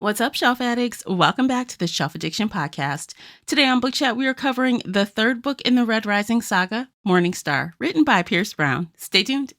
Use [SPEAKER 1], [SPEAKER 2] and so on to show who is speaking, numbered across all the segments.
[SPEAKER 1] What's up, Shelf Addicts? Welcome back to the Shelf Addiction Podcast. Today on Book Chat, we are covering the third book in the Red Rising saga, Morning Star, written by Pierce Brown. Stay tuned.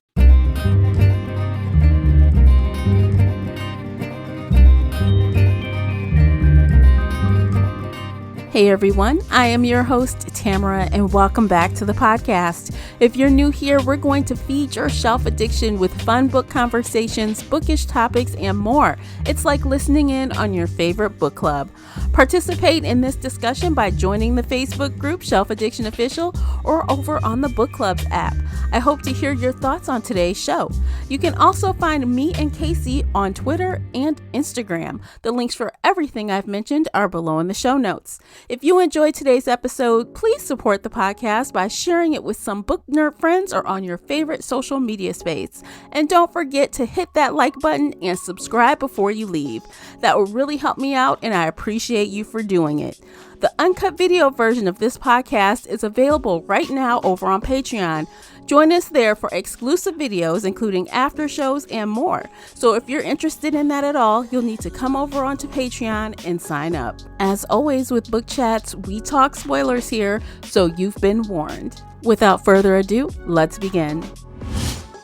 [SPEAKER 1] Hey everyone, I am your host, Tamara, and welcome back to the podcast. If you're new here, we're going to feed your shelf addiction with fun book conversations, bookish topics, and more. It's like listening in on your favorite book club. Participate in this discussion by joining the Facebook group Shelf Addiction Official or over on the Book Clubs app. I hope to hear your thoughts on today's show. You can also find me and Casey on Twitter and Instagram. The links for everything I've mentioned are below in the show notes. If you enjoyed today's episode, please support the podcast by sharing it with some book nerd friends or on your favorite social media space. And don't forget to hit that like button and subscribe before you leave. That will really help me out, and I appreciate you for doing it. The uncut video version of this podcast is available right now over on Patreon. Join us there for exclusive videos, including after shows and more. So if you're interested in that at all, you'll need to come over onto Patreon and sign up. As always with Book Chats, we talk spoilers here, so you've been warned. Without further ado, let's begin.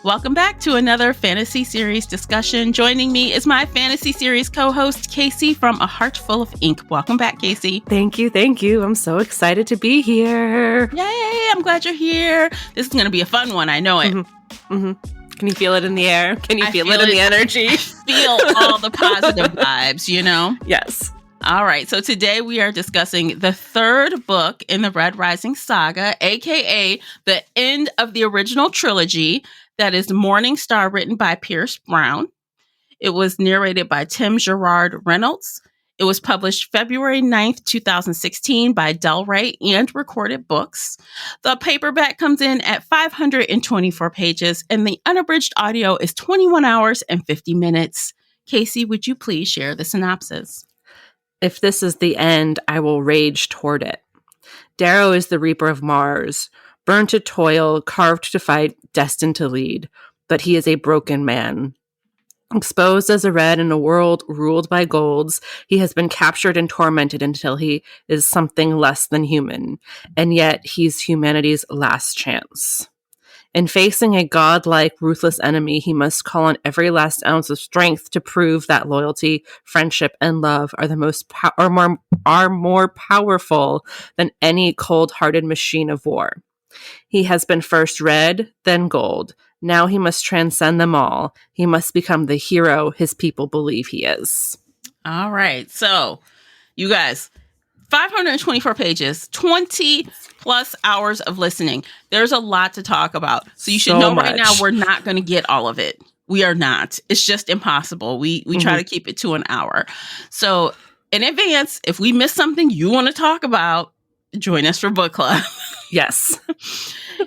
[SPEAKER 1] Welcome back to another fantasy series discussion. Joining me is my fantasy series co-host, Casey from A Heart Full of Ink. Welcome back, Casey.
[SPEAKER 2] Thank you. I'm so excited to be here.
[SPEAKER 1] Yay, I'm glad you're here. This is going to be a fun one. I know it.
[SPEAKER 2] Can you feel it in the air? Can you feel it in the energy?
[SPEAKER 1] Feel all the positive vibes, you know?
[SPEAKER 2] Yes.
[SPEAKER 1] All right, so today we are discussing the third book in the Red Rising saga, aka the end of the original trilogy. That is Morning Star, written by Pierce Brown. It was narrated by Tim Gerard Reynolds. It was published February 9th, 2016 by Del Rey and Recorded Books. The paperback comes in at 524 pages, and the unabridged audio is 21 hours and 50 minutes. Casey, would you please share the synopsis?
[SPEAKER 2] If this is the end, I will rage toward it. Darrow is the Reaper of Mars, burned to toil, carved to fight, destined to lead. But he is a broken man. Exposed as a red in a world ruled by golds, he has been captured and tormented until he is something less than human. And yet, he's humanity's last chance. In facing a godlike, ruthless enemy, he must call on every last ounce of strength to prove that loyalty, friendship, and love are more powerful than any cold-hearted machine of war. He has been first red, then gold. Now he must transcend them all. He must become the hero his people believe he is.
[SPEAKER 1] All right. So, you guys, 524 pages, 20 plus hours of listening. There's a lot to talk about. So you should know right now we're not going to get all of it. We are not. It's just impossible. We try to keep it to an hour. So in advance, if we miss something you want to talk about, join us for book club.
[SPEAKER 2] Yes.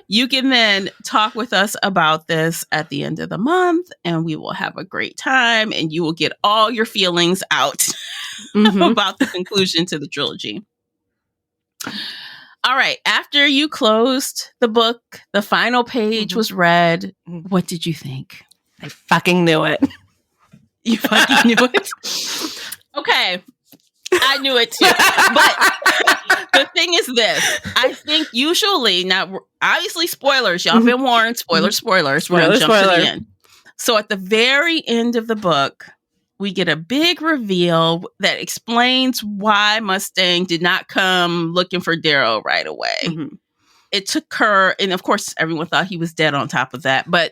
[SPEAKER 1] You can then talk with us about this at the end of the month, and we will have a great time, and you will get all your feelings out about the conclusion to the trilogy. All right. After you closed the book, the final page was read. What did you think?
[SPEAKER 2] I fucking knew it.
[SPEAKER 1] You fucking knew it? Okay. I knew it too. But the thing is this. I think usually, now, obviously spoilers. Y'all been warned. Spoilers. We're going to jump to the end. So at the very end of the book, we get a big reveal that explains why Mustang did not come looking for Darrow right away. It took her, and of course, everyone thought he was dead on top of that, but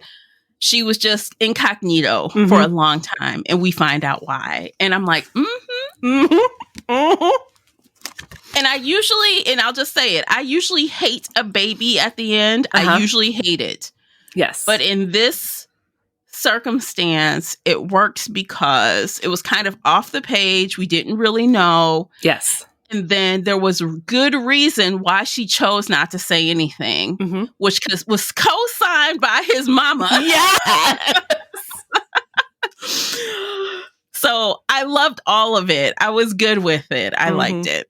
[SPEAKER 1] she was just incognito for a long time, and we find out why. And I'm like, And I usually, and I'll just say it, I usually hate a baby at the end. I usually hate it.
[SPEAKER 2] Yes.
[SPEAKER 1] But in this circumstance, it worked because it was kind of off the page. We didn't really know.
[SPEAKER 2] Yes.
[SPEAKER 1] And then there was a good reason why she chose not to say anything, which was co-signed by his mama.
[SPEAKER 2] Yes.
[SPEAKER 1] So I loved all of it. I was good with it. I liked it.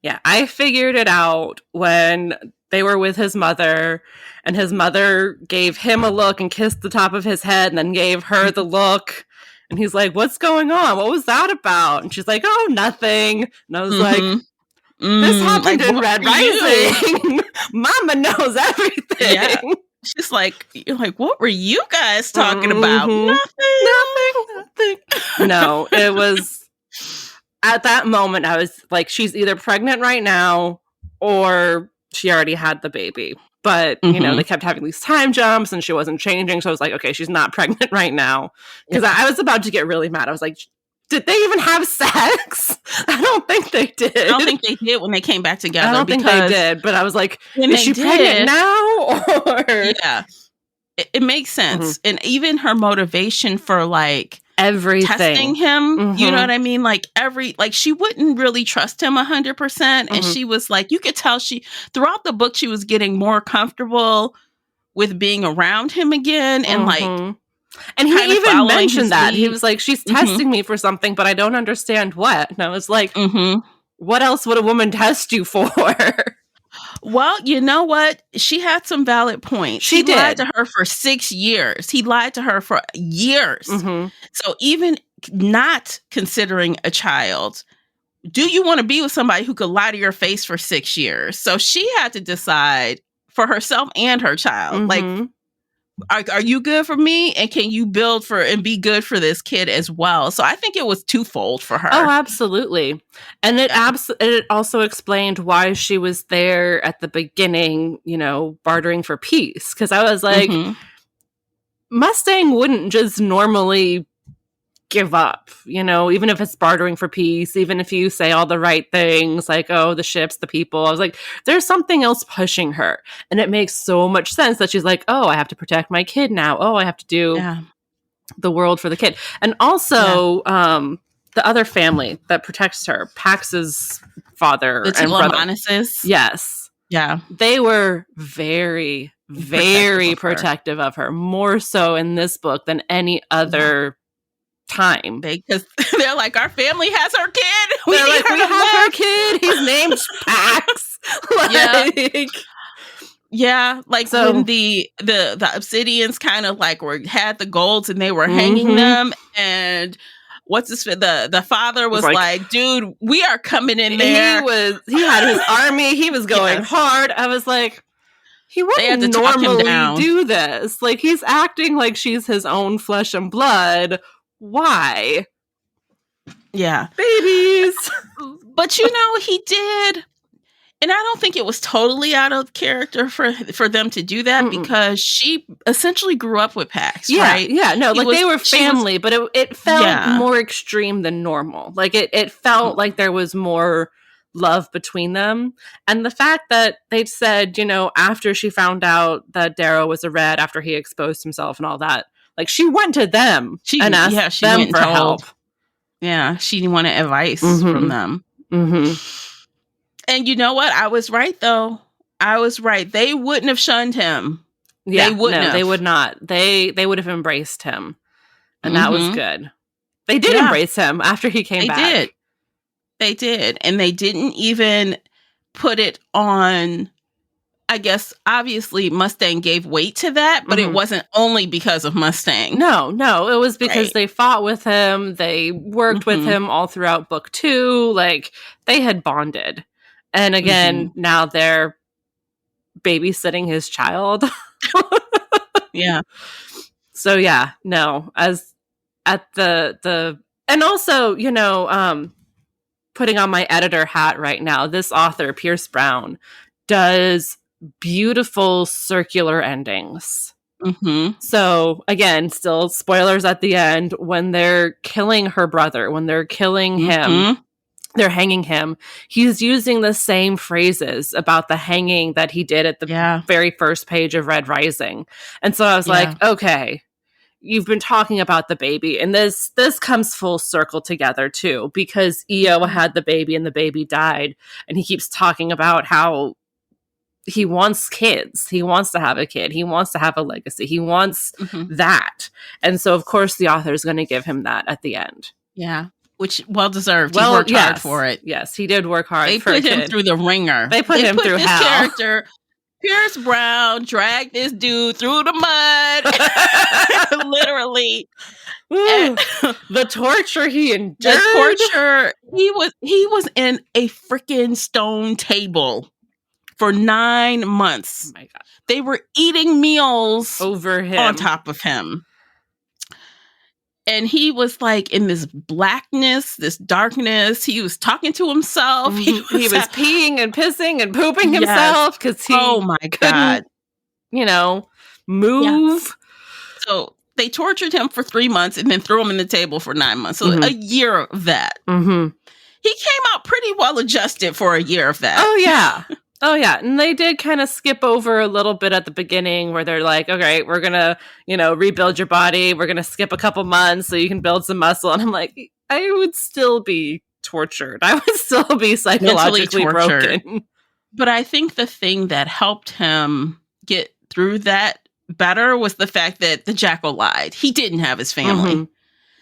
[SPEAKER 2] Yeah, I figured it out when they were with his mother, and his mother gave him a look and kissed the top of his head and then gave her the look. And he's like, what's going on? What was that about? And she's like, oh, nothing. And I was like, this happened in Red Rising. Mama knows everything.
[SPEAKER 3] Yeah. She's like, you're like, what were you guys talking about? Nothing.
[SPEAKER 2] No, it was, at that moment, I was like, she's either pregnant right now or she already had the baby. But, you know, they kept having these time jumps and she wasn't changing. So I was like, okay, she's not pregnant right now. Because I was about to get really mad. I was like, did they even have sex? I don't think they did.
[SPEAKER 3] I don't think they did when they came back together.
[SPEAKER 2] I don't think they did. But I was like, is she pregnant now? Or...
[SPEAKER 3] Yeah. It makes sense. And even her motivation for like
[SPEAKER 2] everything,
[SPEAKER 3] testing him, you know what I mean? Like she wouldn't really trust him 100%. And she was like, you could tell throughout the book, she was getting more comfortable with being around him again. And like,
[SPEAKER 2] and he even mentioned that. He was like, she's testing me for something, but I don't understand what. And I was like, what else would a woman test you for?
[SPEAKER 3] Well, you know what? She had some valid points. He lied to her for 6 years. He lied to her for years. So even not considering a child, do you want to be with somebody who could lie to your face for 6 years? So she had to decide for herself and her child, like, are you good for me? And can you build for and be good for this kid as well? So I think it was twofold for her.
[SPEAKER 2] Oh, absolutely. And it also explained why she was there at the beginning, you know, bartering for peace. Because I was like, Mustang wouldn't just normally give up, you know, even if it's bartering for peace, even if you say all the right things, like, oh, the ships, the people. I was like, there's something else pushing her. And it makes so much sense that she's like, oh, I have to protect my kid now. Oh, I have to do the world for the kid. And also, the other family that protects her, Pax's father and brother. Yes.
[SPEAKER 3] Yeah.
[SPEAKER 2] They were very, very protective of her, more so in this book than any other time,
[SPEAKER 3] because they're like, our family has our kid.
[SPEAKER 2] We have our kid. He's named Pax.
[SPEAKER 3] Like so, when the Obsidians kind of like had the golds and they were hanging them, and the father was like, dude, we are coming in there.
[SPEAKER 2] He had his army. He was going hard. I was like, he wouldn't normally do this. Like, he's acting like she's his own flesh and blood. Why?
[SPEAKER 3] Yeah.
[SPEAKER 2] Babies.
[SPEAKER 3] But you know, he did. And I don't think it was totally out of character for them to do that because she essentially grew up with Pax, right?
[SPEAKER 2] Yeah, no, like they were family, but it felt more extreme than normal. Like it felt like there was more love between them. And the fact that they'd said, you know, after she found out that Darrow was a Red, after he exposed himself and all that, like, she went to them and asked them for help.
[SPEAKER 3] Yeah, she wanted advice from them. And you know what? I was right, though. I was right. They wouldn't have shunned him.
[SPEAKER 2] Yeah, they would not. They would have embraced him. And that was good. They did embrace him after he came back.
[SPEAKER 3] They did. And they didn't even put it on... I guess, obviously, Mustang gave weight to that, but it wasn't only because of Mustang.
[SPEAKER 2] No, it was because they fought with him. They worked with him all throughout book 2. Like, they had bonded. And again, now they're babysitting his child.
[SPEAKER 3] Yeah.
[SPEAKER 2] So, yeah, no. As at the and also, you know, putting on my editor hat right now, this author, Pierce Brown, does beautiful circular endings. So again, still spoilers at the end, when they're killing her brother, when they're killing him, they're hanging him, he's using the same phrases about the hanging that he did at the very first page of Red Rising. And so I was like, okay, you've been talking about the baby, and this comes full circle together too, because Io had the baby and the baby died, and he keeps talking about how he wants kids. He wants to have a kid. He wants to have a legacy. He wants that. And so, of course, the author is going to give him that at the end.
[SPEAKER 3] Yeah. Which, well-deserved. He worked hard for it.
[SPEAKER 2] Yes, he did work hard.
[SPEAKER 3] They put him through the ringer.
[SPEAKER 2] They put him through hell.
[SPEAKER 3] Character, Pierce Brown, dragged this dude through the mud. Literally.
[SPEAKER 2] The torture he endured.
[SPEAKER 3] The torture. He was in a freaking stone table for 9 months.
[SPEAKER 2] Oh my God.
[SPEAKER 3] They were eating meals
[SPEAKER 2] over him,
[SPEAKER 3] on top of him. And he was like in this blackness, this darkness. He was talking to himself.
[SPEAKER 2] He was peeing and pissing and pooping himself because he couldn't, move.
[SPEAKER 3] Yeah. So they tortured him for 3 months and then threw him in the table for 9 months. So a year of that. He came out pretty well adjusted for a year of that.
[SPEAKER 2] Oh, yeah. Oh, yeah. And they did kind of skip over a little bit at the beginning where they're like, okay, we're going to, rebuild your body. We're going to skip a couple months so you can build some muscle. And I'm like, I would still be tortured. I would still be psychologically broken.
[SPEAKER 3] But I think the thing that helped him get through that better was the fact that the jackal lied. He didn't have his family.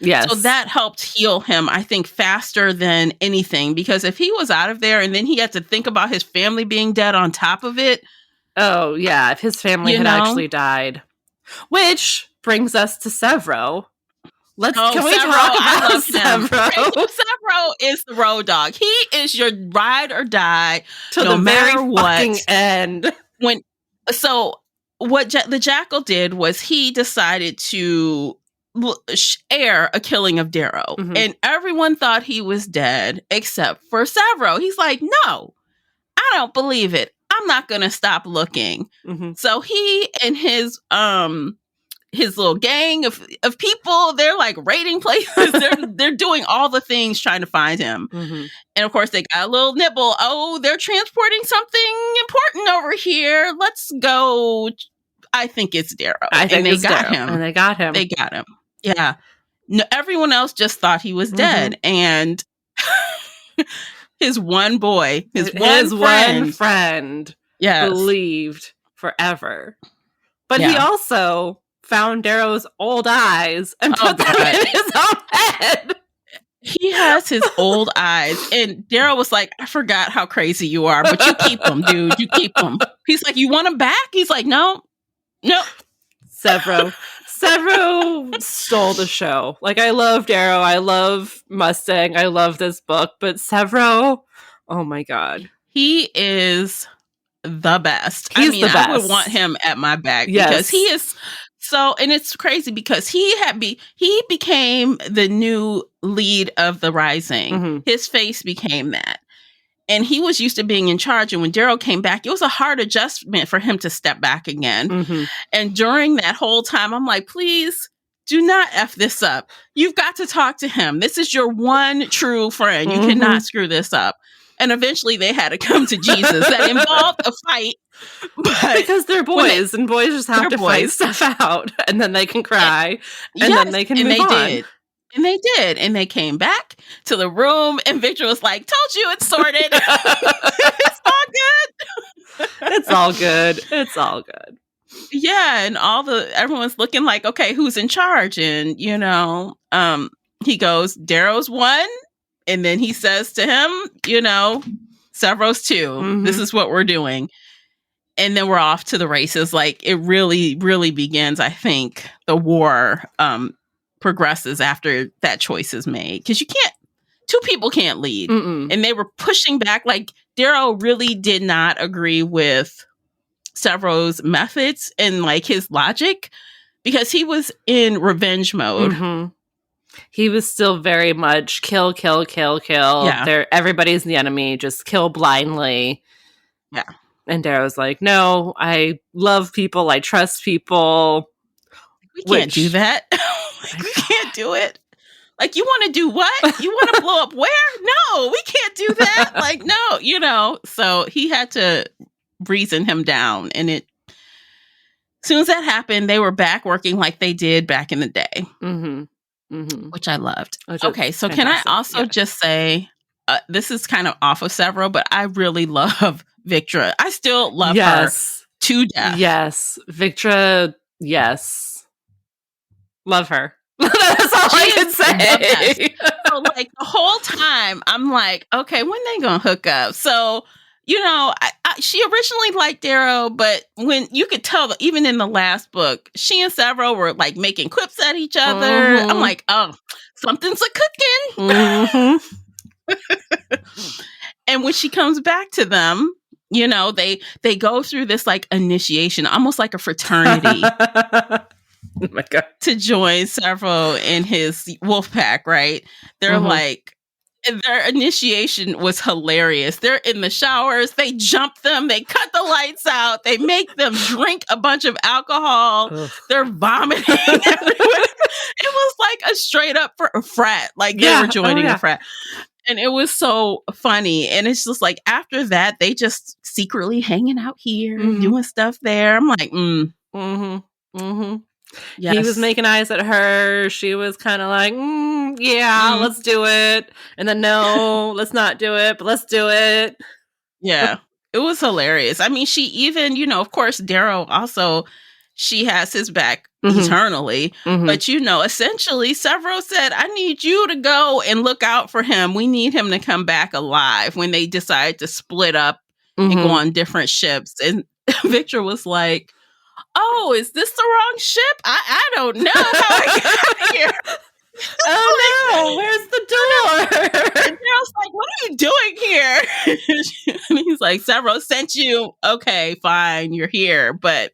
[SPEAKER 2] Yes.
[SPEAKER 3] So that helped heal him, I think, faster than anything. Because if he was out of there and then he had to think about his family being dead on top of it.
[SPEAKER 2] Oh, yeah. If his family had actually died. Which brings us to Severo. Can we talk about Severo?
[SPEAKER 3] Severo is the road dog. He is your ride or die
[SPEAKER 2] to
[SPEAKER 3] no
[SPEAKER 2] the
[SPEAKER 3] matter
[SPEAKER 2] very fucking end.
[SPEAKER 3] What the jackal did was he decided to air a killing of Darrow. And everyone thought he was dead except for Severo. He's like, no, I don't believe it. I'm not going to stop looking. So he and his little gang of people, they're like raiding places. they're doing all the things trying to find him. And of course they got a little nibble. Oh, they're transporting something important over here. Let's go. I think it's Darrow.
[SPEAKER 2] And they got him.
[SPEAKER 3] They got him. Yeah. No, everyone else just thought he was dead. And his one boy, his one friend
[SPEAKER 2] believed forever. But he also found Darrow's old eyes and put them in his own head.
[SPEAKER 3] He has his old eyes. And Darrow was like, I forgot how crazy you are, but you keep them, dude. You keep them. He's like, you want them back? He's like, no.
[SPEAKER 2] Severo stole the show. Like, I love Darrow. I love Mustang. I love this book. But Severo, oh my God.
[SPEAKER 3] He is the best.
[SPEAKER 2] He's the best.
[SPEAKER 3] I would want him at my back because he is so, and it's crazy because he became the new lead of the Rising. His face became that. And he was used to being in charge. And when Darrow came back, it was a hard adjustment for him to step back again. And during that whole time, I'm like, please do not F this up. You've got to talk to him. This is your one true friend. You cannot screw this up. And eventually they had to come to Jesus. That involved a fight.
[SPEAKER 2] Because they're boys and boys just have to fight stuff out. And then they can cry. And then they can move on.
[SPEAKER 3] And they did. And they came back to the room and Victor was like, told you it's sorted. It's all good.
[SPEAKER 2] It's all good. It's all good.
[SPEAKER 3] Yeah. And everyone's looking like, okay, who's in charge? And, he goes, Darrow's one. And then he says to him, Severo's two. This is what we're doing. And then we're off to the races. Like, it really, really begins, I think, the war progresses after that choice is made. Because two people can't lead. And they were pushing back. Like, Darrow really did not agree with Severo's methods and like his logic because he was in revenge mode.
[SPEAKER 2] He was still very much kill. Yeah. Everybody's the enemy. Just kill blindly.
[SPEAKER 3] Yeah.
[SPEAKER 2] And Darrow's like, no, I love people. I trust people.
[SPEAKER 3] We can't do that. We can't do it. Like, you want to do what? You want to blow up where? No, we can't do that. Like, no, So he had to reason him down. And as soon as that happened, they were back working like they did back in the day. Which I loved. Okay, so can I also just say, this is kind of off of Severo, but I really love Victra. I still love her to death.
[SPEAKER 2] Yes. Victra, yes. Love her. That's all I can say.
[SPEAKER 3] So, like, the whole time, I'm like, okay, when they gonna hook up? So, she originally liked Darrow, but when you could tell, even in the last book, she and Several were like making quips at each other.
[SPEAKER 2] Mm-hmm.
[SPEAKER 3] I'm like, oh, something's a cooking.
[SPEAKER 2] Mm-hmm.
[SPEAKER 3] And when she comes back to them, you know, they go through this like initiation, almost like a fraternity.
[SPEAKER 2] Oh my God.
[SPEAKER 3] To join Several in his wolf pack, right? They're like, their initiation was hilarious. They're in the showers, they jump them, they cut the lights out, they make them drink a bunch of alcohol. Ugh. They're vomiting everywhere. It was like a straight up frat, like they were joining a frat. And it was so funny. And it's just like, after that, they just secretly hanging out here, doing stuff there. I'm like,
[SPEAKER 2] Yes. He was making eyes at her. She was kind of like, let's do it. And then, no, let's not do it, but let's do it.
[SPEAKER 3] Yeah. It was hilarious. I mean, she even, you know, of course, Darrow also, she has his back eternally. But, you know, essentially, Several said, I need you to go and look out for him. We need him to come back alive, when they decide to split up and go on different ships. And Victor was like, oh, is this the wrong ship? I don't know how I got here.
[SPEAKER 2] Oh no, where's the door?
[SPEAKER 3] And Darrow's like, what are you doing here? And he's like, Several sent you. Okay, fine, you're here. But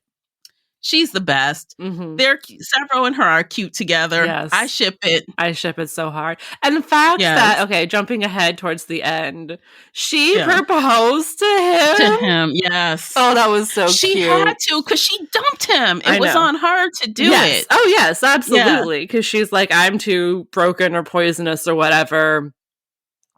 [SPEAKER 3] she's the best. They're Several and her are cute together.
[SPEAKER 2] Yes.
[SPEAKER 3] I ship it.
[SPEAKER 2] I ship it so hard. And the fact that, okay, jumping ahead towards the end, she proposed to him.
[SPEAKER 3] Yes.
[SPEAKER 2] Oh, that was so cute.
[SPEAKER 3] She had to, because she dumped him. It was on her to do it.
[SPEAKER 2] Oh, yes, absolutely. Because she's like, I'm too broken or poisonous or whatever.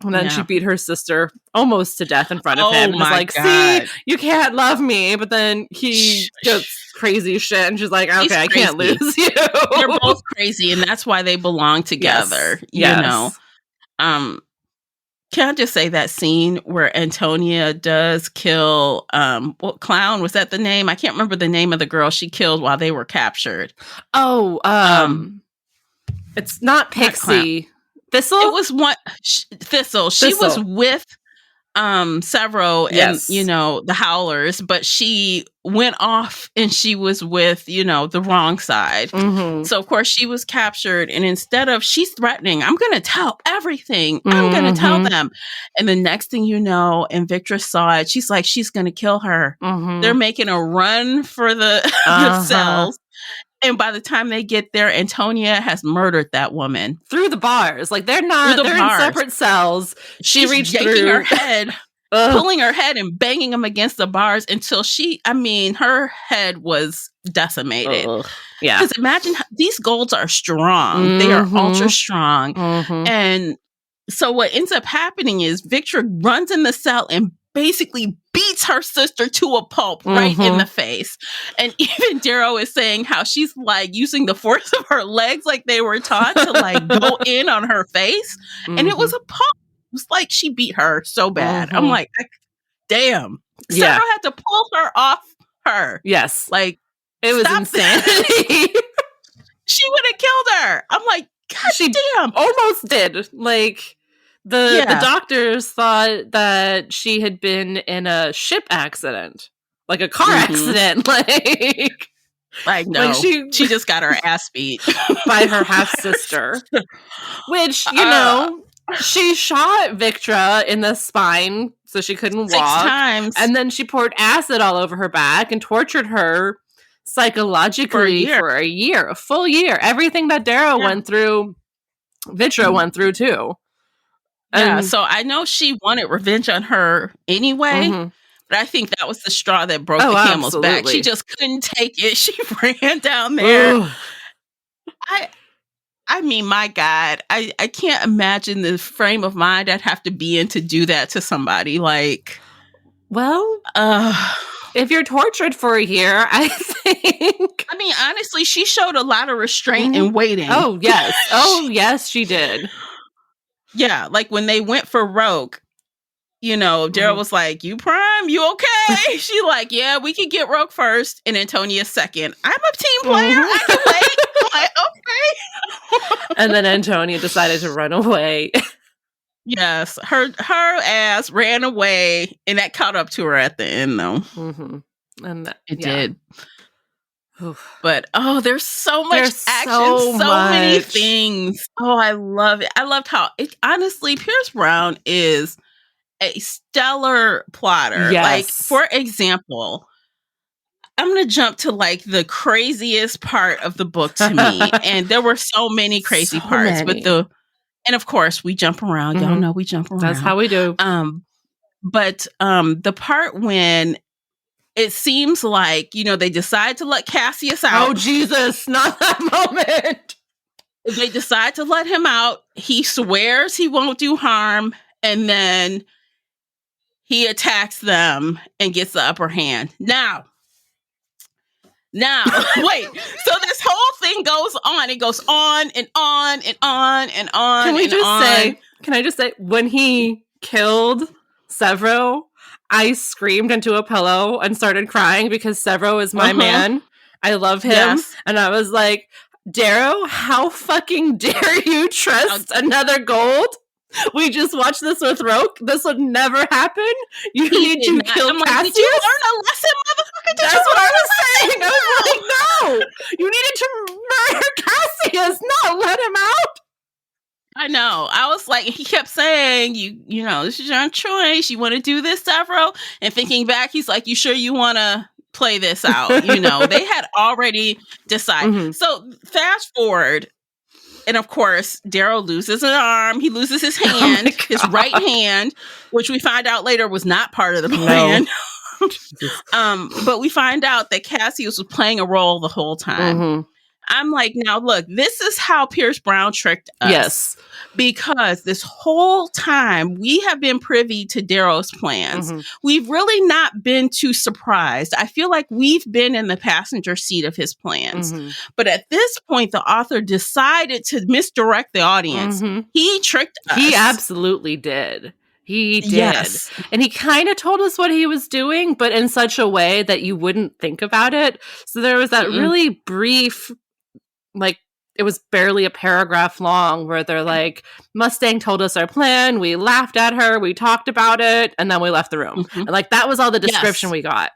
[SPEAKER 2] And then she beat her sister almost to death in front of him. And was like, see, you can't love me. But then he does crazy shit. And she's like, okay, I can't lose you.
[SPEAKER 3] They're both crazy. And that's why they belong together. You know? Can I just say that scene where Antonia does kill, what clown? Was that the name? I can't remember the name of the girl she killed while they were captured.
[SPEAKER 2] Oh, it's not Pixie. Thistle?
[SPEAKER 3] It was one Thistle. She was with Several and, you know, the Howlers, but she went off and she was with, you know, the wrong side. So, of course, she was captured. And instead of, she's threatening, I'm going to tell everything. I'm going to tell them. And the next thing you know, and Victor saw it, she's like, she's going to kill her. They're making a run for the cells. And by the time they get there, Antonia has murdered that woman.
[SPEAKER 2] Through the bars. Like, they're in separate cells. She's reached through
[SPEAKER 3] her head, pulling her head and banging them against the bars until her head was decimated.
[SPEAKER 2] Yeah.
[SPEAKER 3] Because imagine, these golds are strong. They are ultra strong. And so what ends up happening is Victor runs in the cell and basically beats her sister to a pulp right in the face. And even Darrow is saying how she's like using the force of her legs like they were taught to like go in on her face. And it was a pulp. It was like she beat her so bad. I'm like, damn. Several had to pull her off her.
[SPEAKER 2] Yes.
[SPEAKER 3] Like,
[SPEAKER 2] it was insanity.
[SPEAKER 3] She would have killed her. I'm like, God damn.
[SPEAKER 2] Almost did. Like, the doctors thought that she had been in a ship accident, like a car accident. Like
[SPEAKER 3] no, she just got her ass beat
[SPEAKER 2] by her half sister, which, you know, she shot Victra in the spine so she couldn't walk
[SPEAKER 3] 6 times,
[SPEAKER 2] and then she poured acid all over her back and tortured her psychologically for a full year. Everything that Darrow went through, Victra went through too.
[SPEAKER 3] Yeah, so I know she wanted revenge on her anyway, but I think that was the straw that broke the camel's back. She just couldn't take it. She ran down there. I mean, my God, I can't imagine the frame of mind I'd have to be in to do that to somebody. Like,
[SPEAKER 2] well, if you're tortured for a year, I think. I
[SPEAKER 3] mean, honestly, she showed a lot of restraint and waiting.
[SPEAKER 2] Oh, yes. Oh, yes, she did.
[SPEAKER 3] Yeah, like when they went for Rogue, you know, Darrow was like, you prime, you okay? She like, yeah, we can get Rogue first and Antonia second. I'm a team player. I can wait. I'm like, okay.
[SPEAKER 2] And then Antonia decided to run away.
[SPEAKER 3] Yes, her ass ran away, and that caught up to her at the end, though.
[SPEAKER 2] Mm-hmm. And
[SPEAKER 3] it did. But there's so much action, so
[SPEAKER 2] much.
[SPEAKER 3] many things. Oh, I love it. I loved how honestly, Pierce Brown is a stellar plotter.
[SPEAKER 2] Yes.
[SPEAKER 3] Like, for example, I'm going to jump to like the craziest part of the book to me. And there were so many crazy parts, but and of course we jump around. Y'all know we jump around.
[SPEAKER 2] That's how we do.
[SPEAKER 3] But the part when it seems like, they decide to let Cassius out.
[SPEAKER 2] Oh, Jesus, not that moment.
[SPEAKER 3] They decide to let him out. He swears he won't do harm. And then he attacks them and gets the upper hand. Now, wait. So this whole thing goes on. It goes on and on and on and on.
[SPEAKER 2] Can I just say, when he killed Severo, I screamed into a pillow and started crying because Severo is my man. I love him. Yes. And I was like, Darrow, how fucking dare you trust another gold? We just watched this with Roke. This would never happen. You need to kill Cassius.
[SPEAKER 3] Like, did you learn a lesson, motherfucker?
[SPEAKER 2] That's what I was saying. I was like, no. You needed to murder Cassius, not let him out.
[SPEAKER 3] I know. I was like, he kept saying, you know, this is your choice. You want to do this, Severo? And thinking back, he's like, you sure you want to play this out? You know, they had already decided. So fast forward. And of course, Darrow loses an arm. He loses his hand, his right hand, which we find out later was not part of the plan. No. But we find out that Cassius was playing a role the whole time. I'm like, now look, this is how Pierce Brown tricked us. Yes. Because this whole time we have been privy to Darrow's plans. We've really not been too surprised. I feel like we've been in the passenger seat of his plans. But at this point, the author decided to misdirect the audience. He tricked us.
[SPEAKER 2] He absolutely did. He did. Yes. And he kind of told us what he was doing, but in such a way that you wouldn't think about it. So there was that really brief, like, it was barely a paragraph long where they're like, Mustang told us our plan. We laughed at her. We talked about it. And then we left the room. And like, that was all the description we got.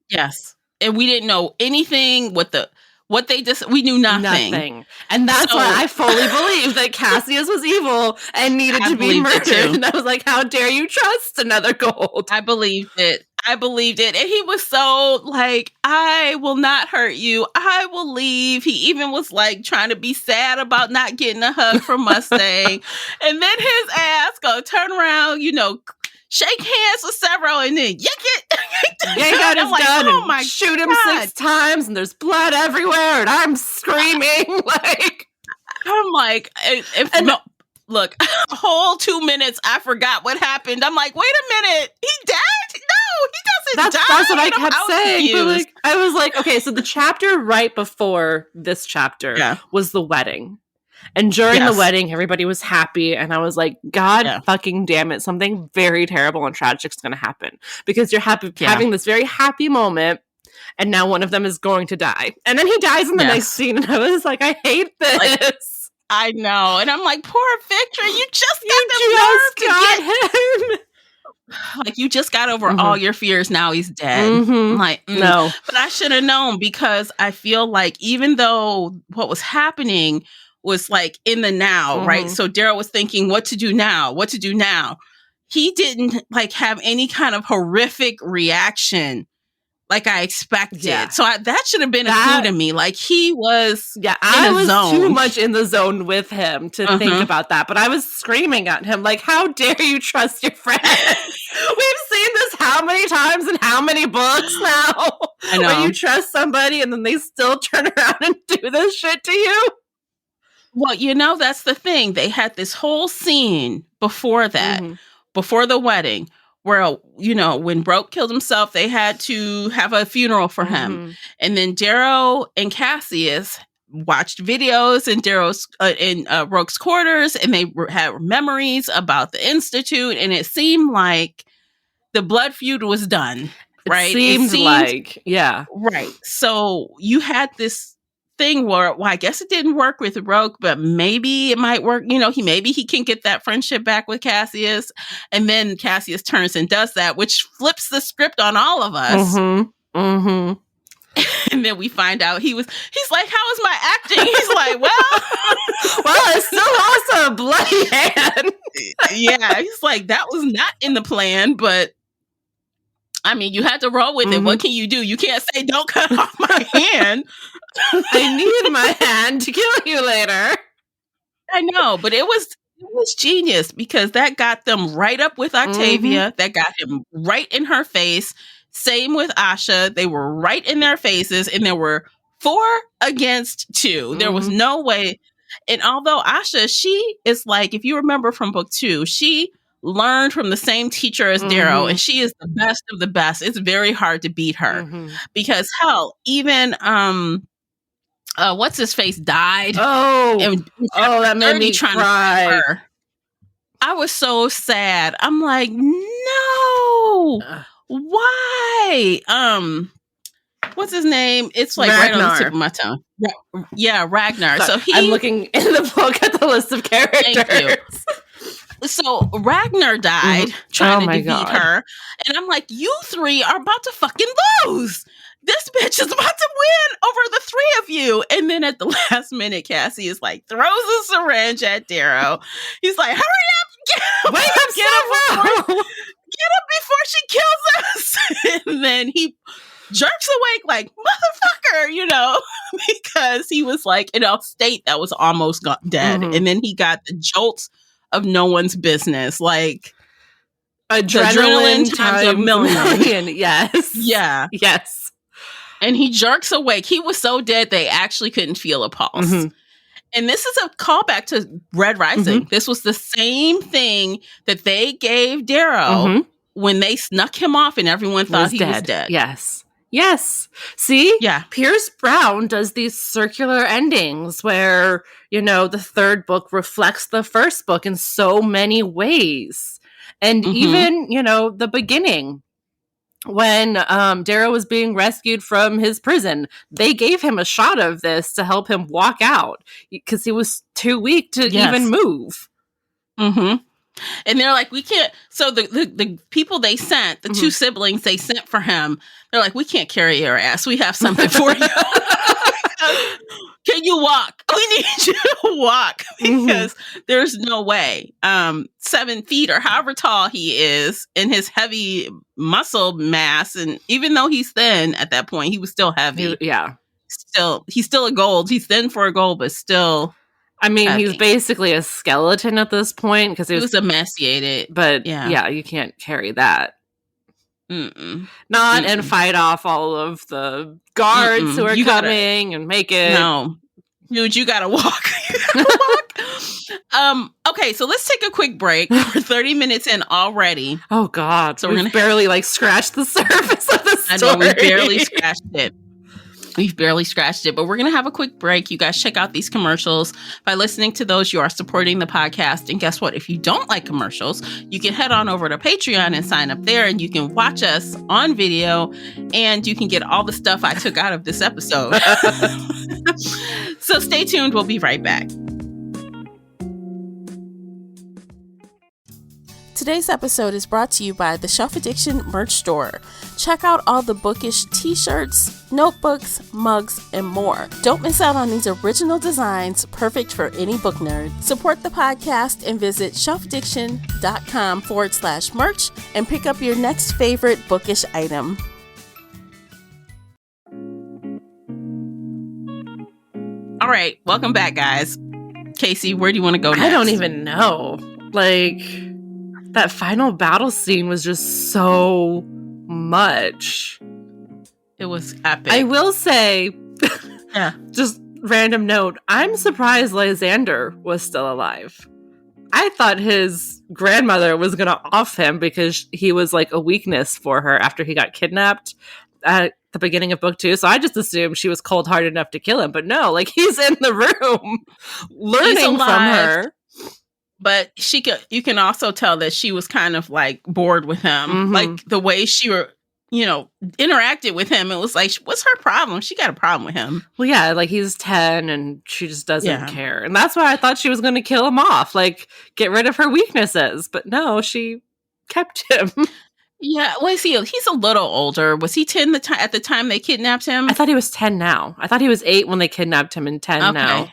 [SPEAKER 3] Yes. And we didn't know anything we knew nothing.
[SPEAKER 2] And that's why I fully believe that Cassius was evil and needed to be murdered. And I was like, how dare you trust another gold?
[SPEAKER 3] I believed it. And he was so like, I will not hurt you. I will leave. He even was like trying to be sad about not getting a hug from Mustang. And then his ass go turn around, you know, shake hands with Severo and then yank
[SPEAKER 2] out his gun and shoot him 6 times and there's blood everywhere and I'm screaming like
[SPEAKER 3] look, a whole 2 minutes I forgot what happened. I'm like, wait a minute, he died? No, he doesn't die.
[SPEAKER 2] That's what I kept saying. But like, I was like, okay, so the chapter right before this chapter was the wedding. And during the wedding, everybody was happy. And I was like, God fucking damn it. Something very terrible and tragic is going to happen. Because you're having this very happy moment. And now one of them is going to die. And then he dies in the next scene. And I was like, I hate this.
[SPEAKER 3] Like, I know. And I'm like, poor Victor. You just got
[SPEAKER 2] him.
[SPEAKER 3] Like, you just got over all your fears. Now he's dead. Like,
[SPEAKER 2] no.
[SPEAKER 3] But I should have known, because I feel like even though what was happening was like in the now, right? So Darrow was thinking, what to do now? He didn't like have any kind of horrific reaction like I expected. So that should have been a clue to me. Like, he was
[SPEAKER 2] I was too much in the zone with him to think about that. But I was screaming at him, like, how dare you trust your friend? We've seen this how many times in how many books now?
[SPEAKER 3] I know.
[SPEAKER 2] Where you trust somebody and then they still turn around and do this shit to you.
[SPEAKER 3] Well, you know, that's the thing. They had this whole scene before that, before the wedding, where, you know, when Roke killed himself, they had to have a funeral for him. And then Darrow and Cassius watched videos in Roke's quarters, and they had memories about the Institute. And it seemed like the blood feud was done, right?
[SPEAKER 2] It seemed like,
[SPEAKER 3] right. So you had this thing where, well, I guess it didn't work with Rogue, but maybe it might work. Maybe he can get that friendship back with Cassius. And then Cassius turns and does that, which flips the script on all of us.
[SPEAKER 2] Mm-hmm. Mm-hmm.
[SPEAKER 3] And then we find out he's like, how is my acting? He's like, well,
[SPEAKER 2] I still lost a bloody hand.
[SPEAKER 3] Yeah, he's like, that was not in the plan, but I mean, you had to roll with it. What can you do? You can't say, don't cut off my hand.
[SPEAKER 2] I need my hand to kill you later.
[SPEAKER 3] I know, but it was genius because that got them right up with Octavia. That got him right in her face. Same with Asha. They were right in their faces, and there were 4 against 2. There was no way. And although Asha, she is like, if you remember from book 2, she learned from the same teacher as Darrow, and she is the best of the best. It's very hard to beat her because hell, even what's his face died.
[SPEAKER 2] That made me cry.
[SPEAKER 3] I was so sad. I'm like, no. Why? What's his name? It's like
[SPEAKER 2] Ragnar.
[SPEAKER 3] right on the tip of my tongue. Yeah, Ragnar. So
[SPEAKER 2] I'm looking in the book at the list of characters.
[SPEAKER 3] Thank you. So Ragnar died trying to defeat her. And I'm like, you 3 are about to fucking lose. This bitch is about to win over the 3 of you. And then at the last minute, Cassie is like, throws a syringe at Darrow. He's like, hurry up.
[SPEAKER 2] Wake up,
[SPEAKER 3] Get up before she kills us. And then he jerks awake like, motherfucker, because he was like in a state that was almost dead. And then he got the jolts of no one's business. Like adrenaline times a million.
[SPEAKER 2] Yes.
[SPEAKER 3] Yeah.
[SPEAKER 2] Yes.
[SPEAKER 3] And he jerks awake. He was so dead they actually couldn't feel a pulse. And this is a callback to Red Rising. This was the same thing that they gave Darrow when they snuck him off and everyone thought he was dead.
[SPEAKER 2] Yes. Yes. See?
[SPEAKER 3] Yeah.
[SPEAKER 2] Pierce Brown does these circular endings where, the 3rd book reflects the 1st book in so many ways. And even, the beginning, when Darrow was being rescued from his prison, they gave him a shot of this to help him walk out because he was too weak to even move.
[SPEAKER 3] And they're like, we can't. So the people they sent, the 2 siblings they sent for him, they're like, we can't carry your ass. We have something for you. Can you walk? We need you to walk because there's no way. 7 feet or however tall he is in his heavy muscle mass. And even though he's thin at that point, he was still heavy. He's still a gold. He's thin for a gold, but still.
[SPEAKER 2] I mean, he's basically a skeleton at this point because he was
[SPEAKER 3] emaciated.
[SPEAKER 2] But yeah, you can't carry that. Not and fight off all of the guards who are coming and make it.
[SPEAKER 3] No, dude, you gotta walk. Okay, so let's take a quick break. We're 30 minutes in already.
[SPEAKER 2] Oh God! So we're gonna barely scratch the surface of the story.
[SPEAKER 3] I know we barely scratched it. We've barely scratched it, but we're going to have a quick break. You guys check out these commercials. By listening to those, you are supporting the podcast. And guess what? If you don't like commercials, you can head on over to Patreon and sign up there, and you can watch us on video, and you can get all the stuff I took out of this episode. So stay tuned. We'll be right back.
[SPEAKER 1] Today's episode is brought to you by the Shelf Addiction merch store. Check out all the bookish t-shirts, notebooks, mugs, and more. Don't miss out on these original designs, perfect for any book nerd. Support the podcast and visit shelfaddiction.com/merch and pick up your next favorite bookish item.
[SPEAKER 3] All right, welcome back, guys. Casey, where do you want to go next?
[SPEAKER 2] I don't even know. That final battle scene was just so much.
[SPEAKER 3] It was epic.
[SPEAKER 2] I will say, just random note, I'm surprised Lysander was still alive. I thought his grandmother was going to off him because he was a weakness for her after he got kidnapped at the beginning of book 2. So I just assumed she was cold-hearted enough to kill him. But no, he's in the room learning from her.
[SPEAKER 3] But you can also tell that she was kind of bored with him. The way interacted with him, it was like, what's her problem? She got a problem with him.
[SPEAKER 2] Well, yeah, like he's 10 and she just doesn't care. And that's why I thought she was going to kill him off, like get rid of her weaknesses. But no, she kept him.
[SPEAKER 3] Yeah, well, he's a little older. Was he 10 at the time they kidnapped him?
[SPEAKER 2] I thought he was 10 now. I thought he was 8 when they kidnapped him and 10 now.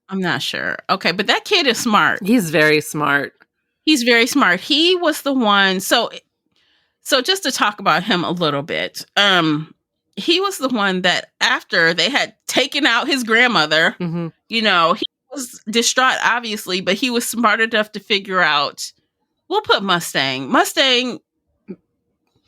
[SPEAKER 3] I'm not sure. Okay, but that kid is smart.
[SPEAKER 2] He's very smart.
[SPEAKER 3] He's very smart. He was the one. So just to talk about him a little bit, he was the one that after they had taken out his grandmother, he was distraught, obviously, but he was smart enough to figure out, we'll put Mustang,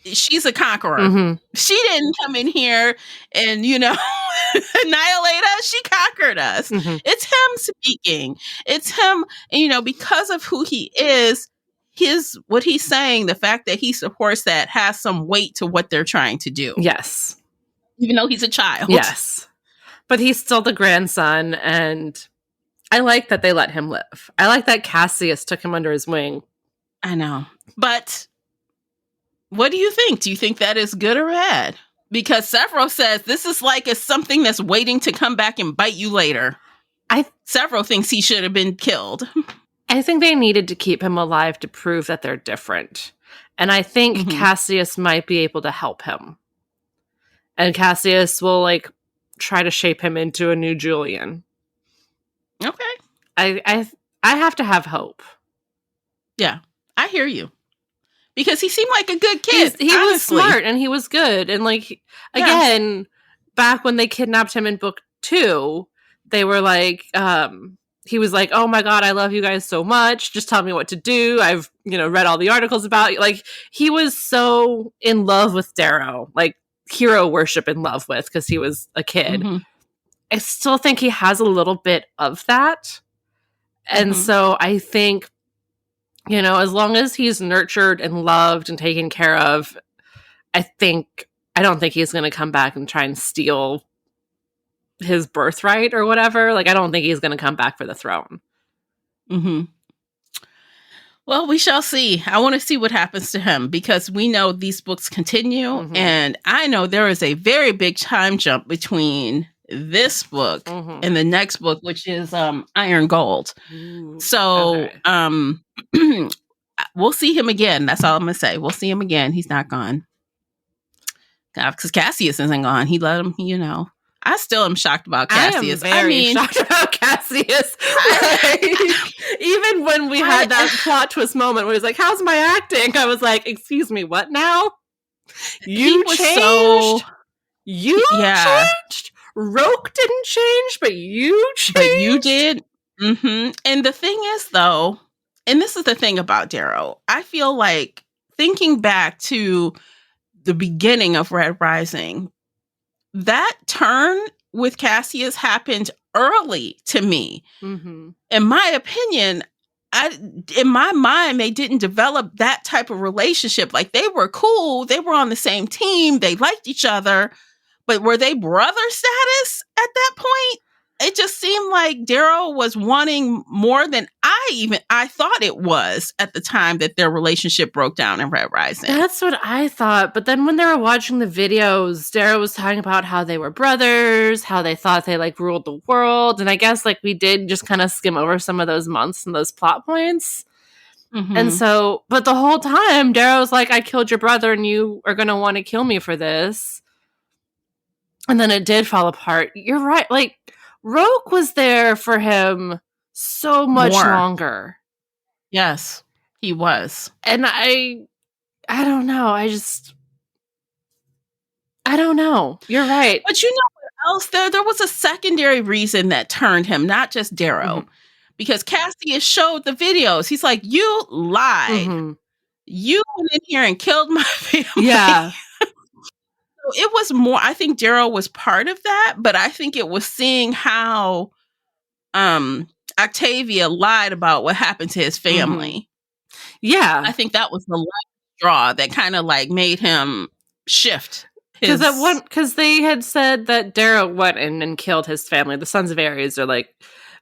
[SPEAKER 3] she's a conqueror. She didn't come in here and, annihilate us. She conquered us. It's him speaking. It's him, because of who he is, what he's saying, the fact that he supports that has some weight to what they're trying to do.
[SPEAKER 2] Yes.
[SPEAKER 3] Even though he's a child.
[SPEAKER 2] Yes. But he's still the grandson, and I like that they let him live. I like that Cassius took him under his wing.
[SPEAKER 3] I know. But what do you think? Do you think that is good or bad? Because Severo says this is like something that's waiting to come back and bite you later. Severo thinks he should have been killed.
[SPEAKER 2] I think they needed to keep him alive to prove that they're different. And I think Cassius might be able to help him. And Cassius will, try to shape him into a new Julian.
[SPEAKER 3] Okay.
[SPEAKER 2] I have to have hope.
[SPEAKER 3] Yeah, I hear you. Because he seemed like a good kid.
[SPEAKER 2] He was smart and he was good. And again, back when they kidnapped him in book 2, they were like, he was like, oh my God, I love you guys so much. Just tell me what to do. I've, read all the articles about you. Like, he was so in love with Darrow, like hero worship in love with, because he was a kid. I still think he has a little bit of that. And so I think, as long as he's nurtured and loved and taken care of, I don't think he's going to come back and try and steal his birthright or whatever. I don't think he's going to come back for the throne.
[SPEAKER 3] Well, we shall see. I want to see what happens to him, because we know these books continue. And I know there is a very big time jump between this book and the next book, which is Iron Gold. So we'll see him again. That's all I'm going to say. We'll see him again. He's not gone. Because Cassius isn't gone. He let him, I still am shocked about Cassius.
[SPEAKER 2] I am very shocked about Cassius. Even when we had that plot twist moment where he was like, how's my acting? I was like, excuse me, what now? You changed? You changed? Roke didn't change, but you changed?
[SPEAKER 3] But you did. And the thing is, though, and this is the thing about Darrow, I feel like thinking back to the beginning of Red Rising, that turn with Cassius happened early to me. In my opinion, in my mind, they didn't develop that type of relationship. Like, they were cool. They were on the same team. They liked each other. But were they brother status at that point? It just seemed like Darrow was wanting more than I thought it was at the time that their relationship broke down in Red Rising.
[SPEAKER 2] That's what I thought. But then when they were watching the videos, Darrow was talking about how they were brothers, how they thought they ruled the world. And I guess we did just kind of skim over some of those months and those plot points. And so, but the whole time, Darrow's like, I killed your brother and you are going to want to kill me for this. And then it did fall apart. You're right. Roke was there for him so much longer.
[SPEAKER 3] Yes, he was.
[SPEAKER 2] And I don't know. I don't know. You're right.
[SPEAKER 3] But what else? There was a secondary reason that turned him, not just Darrow. Because Cassius showed the videos. He's like, you lied. You went in here and killed my family.
[SPEAKER 2] Yeah.
[SPEAKER 3] It was more, I think Darrow was part of that, but I think it was seeing how Octavia lied about what happened to his family.
[SPEAKER 2] Yeah.
[SPEAKER 3] I think that was the last straw that kind of made him shift.
[SPEAKER 2] Because they had said that Darrow went in and killed his family. The Sons of Ares are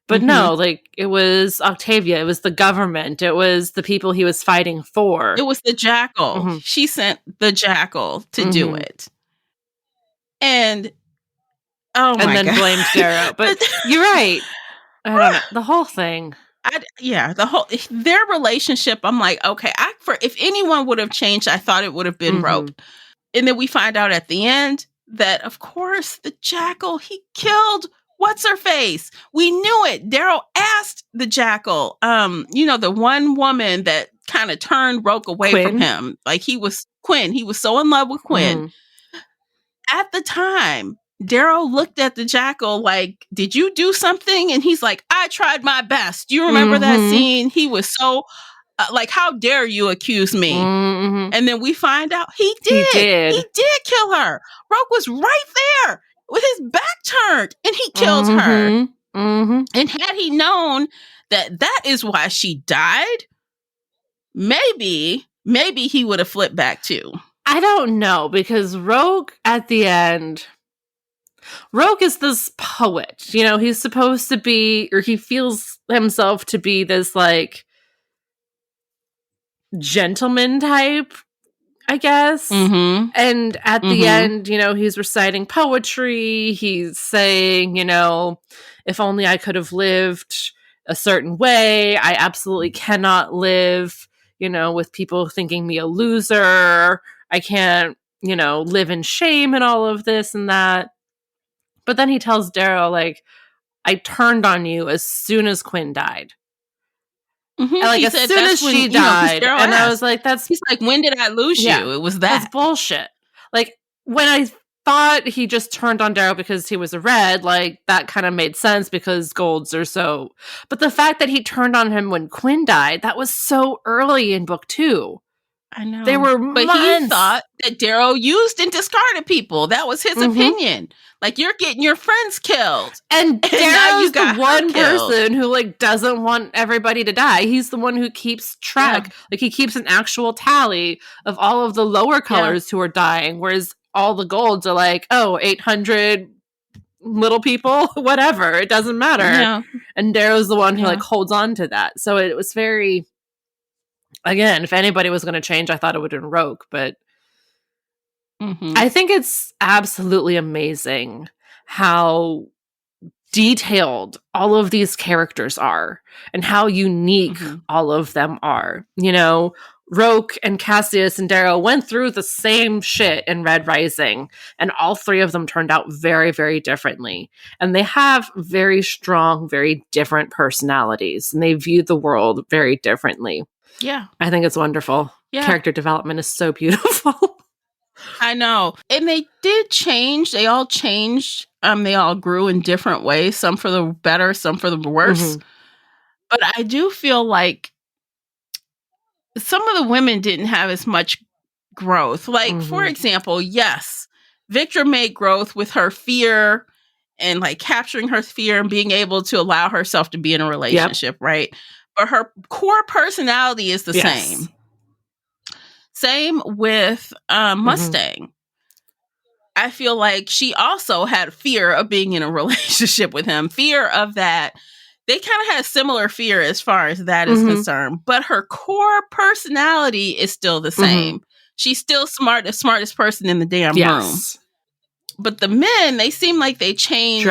[SPEAKER 2] But no, like, it was Octavia. It was the government. It was the people he was fighting for.
[SPEAKER 3] It was the jackal. She sent the jackal to do it. And, oh my God.
[SPEAKER 2] And then blamed Darrow. But you're right. I don't know. The whole thing.
[SPEAKER 3] Their relationship, I'm like, okay, if anyone would have changed, I thought it would have been Roke. And then we find out at the end that, of course, the jackal, he killed what's-her-face. We knew it. Darrow asked the jackal, the one woman that kind of turned Roke away from him. Like, Quinn. He was so in love with Quinn. At the time, Darrow looked at the jackal like, did you do something? And he's like, I tried my best. Do you remember that scene? He was so, like, how dare you accuse me? And then we find out he did. He did kill her. Roke was right there with his back turned, and he killed her. And had he known that is why she died, maybe he would have flipped back too.
[SPEAKER 2] I don't know, because Roke at the end, Roke is this poet. He's supposed to be, or he feels himself to be this, like, gentleman type, I guess. And at the end, he's reciting poetry. He's saying, if only I could have lived a certain way. I absolutely cannot live, with people thinking me a loser. I can't, live in shame and all of this and that. But then he tells Darrow, like, I turned on you as soon as Quinn died. And, like, as soon as she died, and I was like,
[SPEAKER 3] he's like, when did I lose you? It was that.
[SPEAKER 2] That's bullshit. Like, when I thought he just turned on Darrow because he was a red, like, that kind of made sense because golds are so. But the fact that he turned on him when Quinn died, that was so early in book 2.
[SPEAKER 3] I know.
[SPEAKER 2] They were
[SPEAKER 3] But
[SPEAKER 2] months.
[SPEAKER 3] he thought that Darrow used and discarded people. That was his opinion. Like, you're getting your friends killed.
[SPEAKER 2] And Darrow's the one person who, like, doesn't want everybody to die. He's the one who keeps track. Like, he keeps an actual tally of all of the lower colors who are dying, whereas all the golds are like, 800 little people, whatever. It doesn't matter. Yeah. And Darrow's the one who, like, holds on to that. So it was very... Again, if anybody was going to change, I thought it would have been Roke, but I think it's absolutely amazing how detailed all of these characters are and how unique all of them are. Roke and Cassius and Darrow went through the same shit in Red Rising, and all 3 of them turned out very, very differently. And they have very strong, very different personalities, and they view the world very differently.
[SPEAKER 3] Yeah.
[SPEAKER 2] I think it's wonderful. Yeah. Character development is so beautiful.
[SPEAKER 3] I know. And they did change. They all changed. They all grew in different ways, some for the better, some for the worse. But I do feel like some of the women didn't have as much growth. Like, for example, yes, Victor made growth with her fear and, like, capturing her fear and being able to allow herself to be in a relationship, right? But her core personality is the same. Same with Mustang. I feel like she also had fear of being in a relationship with him. Fear of that. They kind of had similar fear as far as that is concerned. But her core personality is still the same. She's still the smartest person in the damn room. But the men, they seem like they changed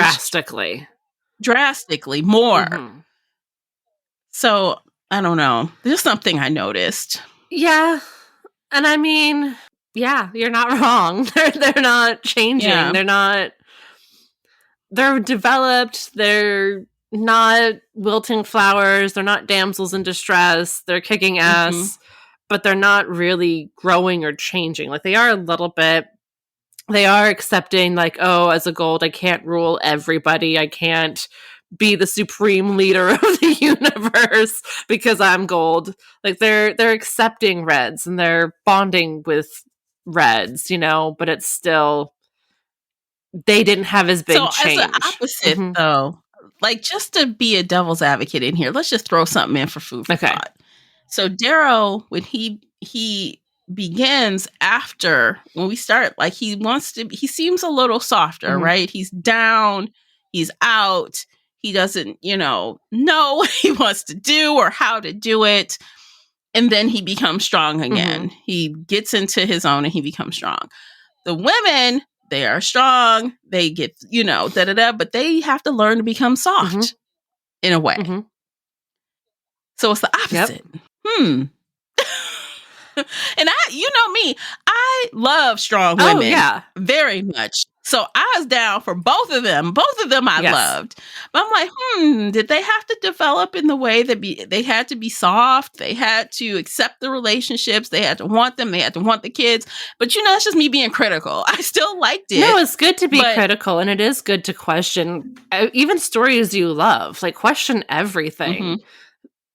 [SPEAKER 3] drastically more. So, I don't know. There's something I noticed.
[SPEAKER 2] Yeah. And I mean, yeah, you're not wrong. They're not changing. Yeah. They're developed. They're not wilting flowers. They're not damsels in distress. They're kicking ass, but they're not really growing or changing. Like, they are a little bit. They are accepting, like, as a gold, I can't rule everybody. I can't be the supreme leader of the universe because I'm gold. Like, they're accepting reds and they're bonding with reds, but it's still, they didn't have as big change.
[SPEAKER 3] As an opposite, though, like, just to be a devil's advocate in here, let's just throw something in for food for thought. So Darrow, when he begins after, when we start, like, he seems a little softer, right? He's down, he's out. He doesn't, know what he wants to do or how to do it. And then he becomes strong again. He gets into his own and he becomes strong. The women, they are strong. They get, but they have to learn to become soft in a way. So it's the opposite.
[SPEAKER 2] Yep.
[SPEAKER 3] And you know me, I love strong women very much. So I was down for both of them. Both of them I loved. But I'm like, did they have to develop in the way that they had to be soft? They had to accept the relationships. They had to want them. They had to want the kids. But that's just me being critical. I still liked it.
[SPEAKER 2] No, it's good to be critical, and it is good to question even stories you love. Like, question everything.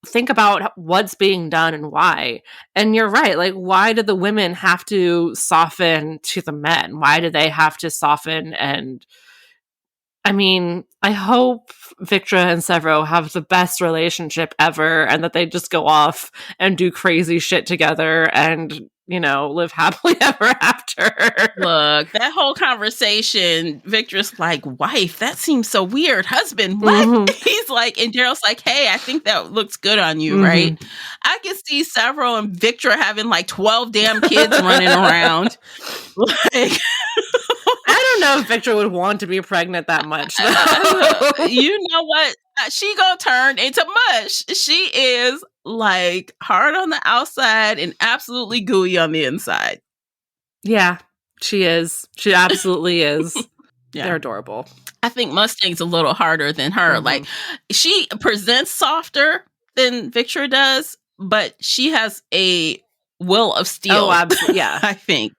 [SPEAKER 2] Think about what's being done and why. And you're right. Like, why do the women have to soften to the men? Why do they have to soften? And I mean, I hope Victra and Severo have the best relationship ever, and that they just go off and do crazy shit together and, live happily ever after.
[SPEAKER 3] Look, that whole conversation, Victor's like, wife, that seems so weird. Husband, what? He's like, and Daryl's like, hey, I think that looks good on you, right? I can see Severo and Victor having like 12 damn kids running around. Like,
[SPEAKER 2] I don't know if Victor would want to be pregnant that much.
[SPEAKER 3] You know what? She gonna turn into mush. She is like hard on the outside and absolutely gooey on the inside.
[SPEAKER 2] Yeah, she is. She absolutely is.
[SPEAKER 3] Yeah.
[SPEAKER 2] They're adorable.
[SPEAKER 3] I think Mustang's a little harder than her. Like, she presents softer than Victra does, but she has a will of steel.
[SPEAKER 2] Oh, absolutely. Yeah.
[SPEAKER 3] I think.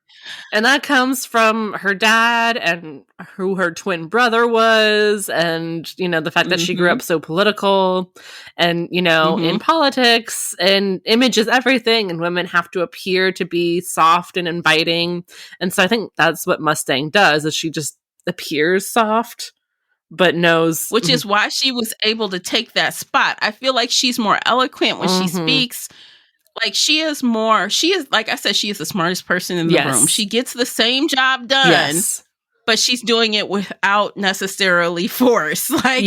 [SPEAKER 2] And that comes from her dad and who her twin brother was, and, the fact that she grew up so political and, in politics, and image is everything, and women have to appear to be soft and inviting. And so I think that's what Mustang does, is she just appears soft, but knows.
[SPEAKER 3] Which is why she was able to take that spot. I feel like she's more eloquent when she speaks. Like, she is, like I said, she is the smartest person in the room. She gets the same job done, but she's doing it without necessarily force. Like,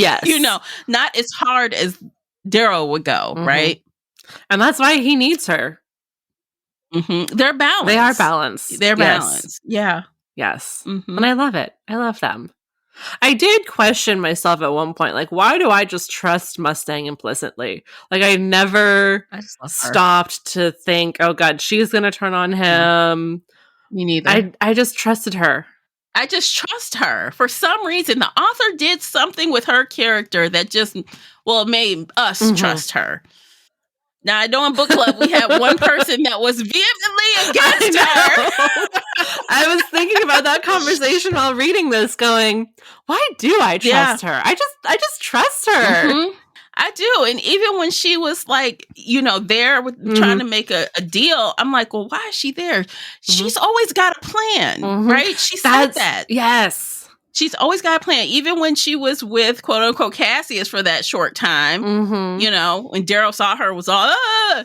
[SPEAKER 3] not as hard as Daryl would go, right?
[SPEAKER 2] And that's why he needs her.
[SPEAKER 3] They're balanced.
[SPEAKER 2] They are balanced.
[SPEAKER 3] They're balanced. Yeah.
[SPEAKER 2] Yes. And I love it. I love them. I did question myself at one point, like, why do I just trust Mustang implicitly? Like, I never stopped to think, oh God, she's going to turn on him.
[SPEAKER 3] Me neither.
[SPEAKER 2] I just trusted her.
[SPEAKER 3] I just trust her. For some reason, the author did something with her character that just, made us trust her. Now, I know in book club, we had one person that was vehemently against her.
[SPEAKER 2] I was thinking about that conversation while reading this, going, why do I trust her? I just trust her.
[SPEAKER 3] I do. And even when she was like, there with trying to make a deal, I'm like, well, why is she there? She's always got a plan, right? She said that.
[SPEAKER 2] Yes.
[SPEAKER 3] She's always got a plan. Even when she was with, quote unquote, Cassius for that short time, when Daryl saw her, was all,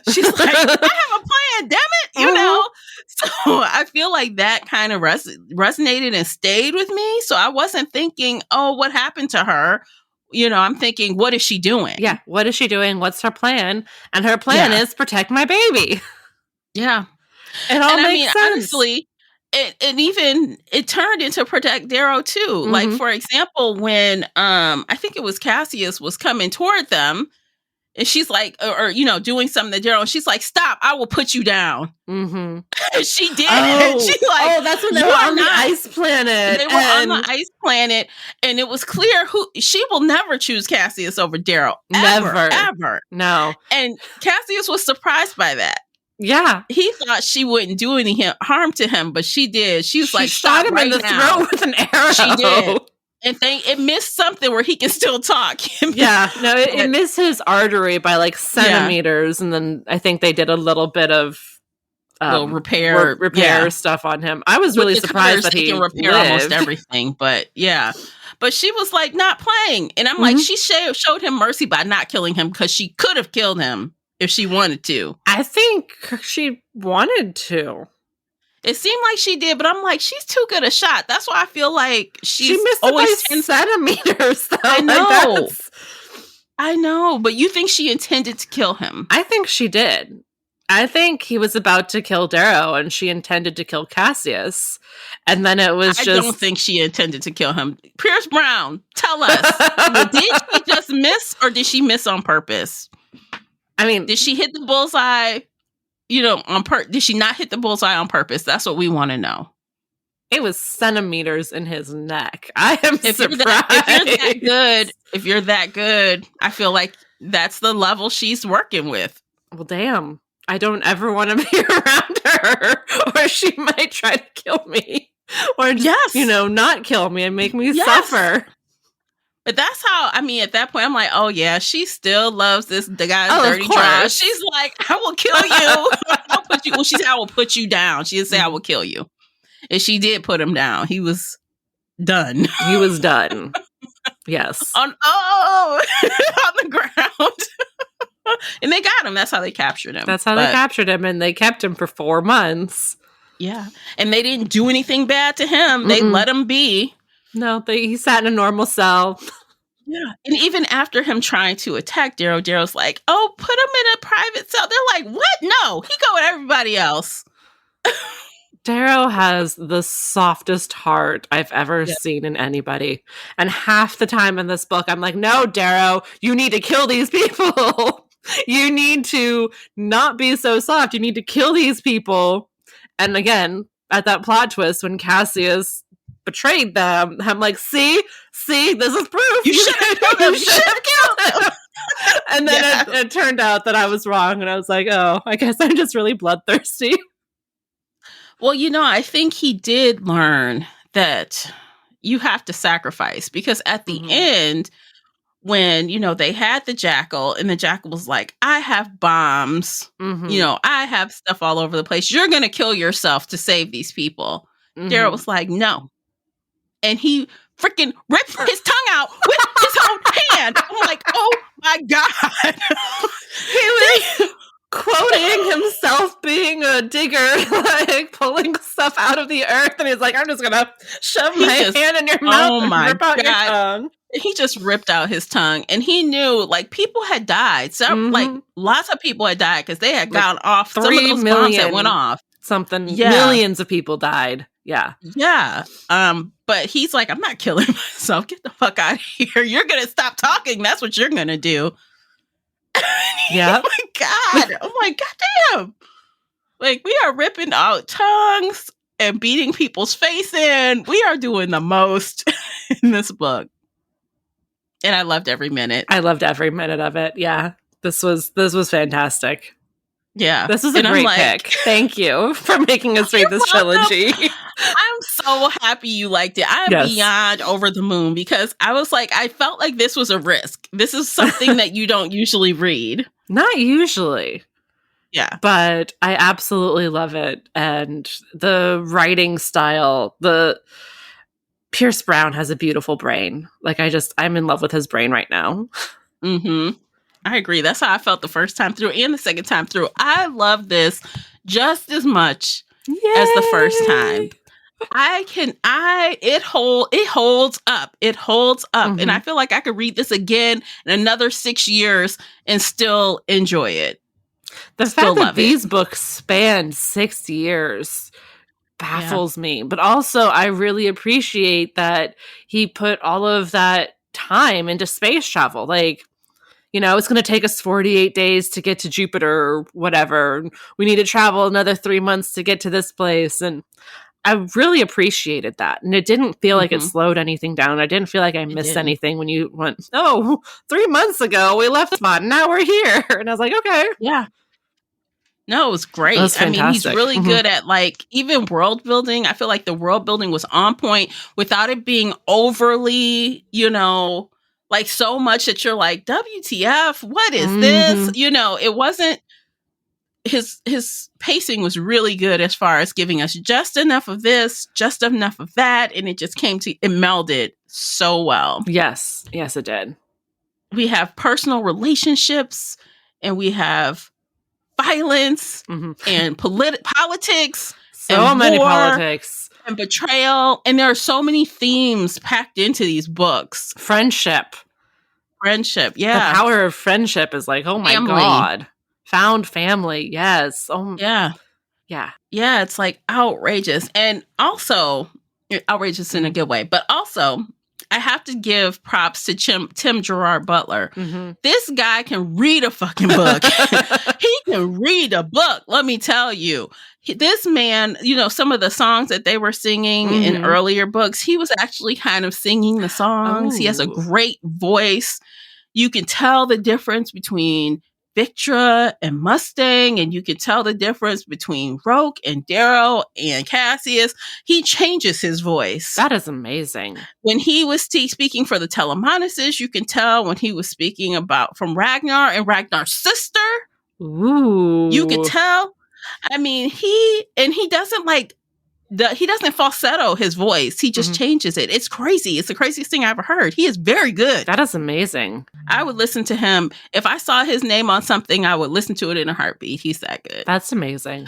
[SPEAKER 3] she's like, I have a plan, damn it, So I feel like that kind of resonated and stayed with me. So I wasn't thinking, oh, what happened to her? I'm thinking, what is she doing?
[SPEAKER 2] Yeah, what is she doing? What's her plan? And her plan is protect my baby.
[SPEAKER 3] Yeah.
[SPEAKER 2] It all makes sense.
[SPEAKER 3] Honestly, it turned into protect Darrow too. Like, for example, when I think it was Cassius was coming toward them, and she's like, or doing something to Darrow, and she's like, "Stop! I will put you down." She did.
[SPEAKER 2] Oh,
[SPEAKER 3] she's like,
[SPEAKER 2] that's when they were on the ice planet.
[SPEAKER 3] They were on the ice planet, and it was clear she will never choose Cassius over Darrow. Ever.
[SPEAKER 2] No.
[SPEAKER 3] And Cassius was surprised by that.
[SPEAKER 2] Yeah.
[SPEAKER 3] He thought she wouldn't do any harm to him, but she did. She was like,
[SPEAKER 2] shot him in the throat with an arrow.
[SPEAKER 3] She did. And it missed something where he can still talk.
[SPEAKER 2] It missed his artery by like centimeters. And then I think they did a little bit of
[SPEAKER 3] little repair
[SPEAKER 2] stuff on him. I was really surprised that he
[SPEAKER 3] can repair almost everything. But but she was like not playing. And I'm like, she showed him mercy by not killing him, because she could have killed him if she wanted to.
[SPEAKER 2] I think she wanted to.
[SPEAKER 3] It seemed like she did, but I'm like, she's too good a shot. That's why I feel like
[SPEAKER 2] she missed always it by 10 centimeters. Though.
[SPEAKER 3] I know. I know, but you think she intended to kill him?
[SPEAKER 2] I think she did. I think he was about to kill Darrow, and she intended to kill Cassius. And then it was
[SPEAKER 3] I don't think she intended to kill him. Pierce Brown, tell us. Did she just miss, or did she miss on purpose?
[SPEAKER 2] I mean,
[SPEAKER 3] did she hit the bullseye? Did she not hit the bullseye on purpose? That's what we want to know.
[SPEAKER 2] It was centimeters in his neck. I am surprised.
[SPEAKER 3] If you're that good, I feel like that's the level she's working with.
[SPEAKER 2] Well, damn. I don't ever want to be around her, or she might try to kill me, or just, not kill me and make me suffer.
[SPEAKER 3] But that's how, at that point, I'm like, oh yeah, she still loves the guy's dirty trash. She's like, I will kill you. I'll put you. Well, she said, I will put you down. She didn't say, I will kill you. And she did put him down. He was done.
[SPEAKER 2] He was done. Yes.
[SPEAKER 3] On the ground. And they got him. That's how they captured him.
[SPEAKER 2] They captured him, and they kept him for 4 months.
[SPEAKER 3] Yeah. And they didn't do anything bad to him. They let him be.
[SPEAKER 2] No, he sat in a normal cell.
[SPEAKER 3] Yeah. And even after him trying to attack Darrow's like, oh, put him in a private cell. They're like, what? No, he go with everybody else.
[SPEAKER 2] Darrow has the softest heart I've ever seen in anybody. And half the time in this book, I'm like, no, Darrow, you need to kill these people. You need to not be so soft. You need to kill these people. And again, at that plot twist when Cassius betrayed them, I'm like, see, this is proof.
[SPEAKER 3] You should have killed him.
[SPEAKER 2] And then it turned out that I was wrong. And I was like, oh, I guess I'm just really bloodthirsty.
[SPEAKER 3] Well, I think he did learn that you have to sacrifice, because at the end, when, they had the jackal and the jackal was like, I have bombs, I have stuff all over the place. You're going to kill yourself to save these people. Darrow was like, no. And he freaking ripped his tongue out with his own hand. I'm like, oh my God.
[SPEAKER 2] He was quoting himself being a digger, like pulling stuff out of the earth. And he's like, I'm just going to shove my hand in your mouth and rip out your tongue.
[SPEAKER 3] He just ripped out his tongue, and he knew people had died. So lots of people had died because they had gone off. Some of those bombs that went off.
[SPEAKER 2] Millions of people died. Yeah.
[SPEAKER 3] Yeah. But he's like, I'm not killing myself. Get the fuck out of here. You're going to stop talking. That's what you're going to do.
[SPEAKER 2] Yeah.
[SPEAKER 3] Oh my God. Oh my goddamn. We are ripping out tongues and beating people's face in. We are doing the most in this book. And I loved every minute.
[SPEAKER 2] I loved every minute of it. Yeah. This was fantastic.
[SPEAKER 3] Yeah.
[SPEAKER 2] This is a great pick. Thank you for making us read this trilogy.
[SPEAKER 3] I'm so happy you liked it. I am beyond over the moon, because I was like, I felt like this was a risk. This is something that you don't usually read.
[SPEAKER 2] Not usually.
[SPEAKER 3] Yeah.
[SPEAKER 2] But I absolutely love it. And the writing style, Pierce Brown has a beautiful brain. I'm in love with his brain right now.
[SPEAKER 3] Mm-hmm. I agree. That's how I felt the first time through and the second time through. I love this just as much as the first time. It holds up. It holds up. And I feel like I could read this again in another 6 years and still enjoy it.
[SPEAKER 2] The fact that these books span 6 years baffles me. But also, I really appreciate that he put all of that time into space travel. It's going to take us 48 days to get to Jupiter or whatever. We need to travel another 3 months to get to this place. And I really appreciated that. And it didn't feel like it slowed anything down. I didn't feel like I missed anything when you went, 3 months ago, we left spot. Now we're here. And I was like, okay.
[SPEAKER 3] Yeah. No, it was great. He's really good at even world building. I feel like the world building was on point without it being overly, so much that you're like, WTF, what is this? It wasn't, his pacing was really good as far as giving us just enough of this, just enough of that. And it just it melded so well.
[SPEAKER 2] Yes. Yes, it did.
[SPEAKER 3] We have personal relationships, and we have violence and politics.
[SPEAKER 2] So
[SPEAKER 3] and
[SPEAKER 2] many
[SPEAKER 3] war
[SPEAKER 2] politics.
[SPEAKER 3] And betrayal. And there are so many themes packed into these books.
[SPEAKER 2] Friendship.
[SPEAKER 3] Yeah.
[SPEAKER 2] The power of friendship is like, oh my God. Found family. Yes. Oh,
[SPEAKER 3] yeah.
[SPEAKER 2] Yeah.
[SPEAKER 3] Yeah, it's like outrageous. And also, outrageous in a good way. But also, I have to give props to Tim Gerard Butler. This guy can read a fucking book. He can read a book, let me tell you. This man, some of the songs that they were singing in earlier books, he was actually kind of singing the songs. He has a great voice. You can tell the difference between Victra and Mustang, and you can tell the difference between Roke and Darrow and Cassius. He changes his voice.
[SPEAKER 2] That is amazing.
[SPEAKER 3] When he was speaking for the Telemanuses, you can tell when he was speaking from Ragnar and Ragnar's sister.
[SPEAKER 2] Ooh.
[SPEAKER 3] You can tell. I mean, he doesn't he doesn't falsetto his voice. He just changes it. It's crazy. It's the craziest thing I ever heard. He is very good.
[SPEAKER 2] That is amazing.
[SPEAKER 3] I would listen to him. If I saw his name on something, I would listen to it in a heartbeat. He's that good.
[SPEAKER 2] That's amazing.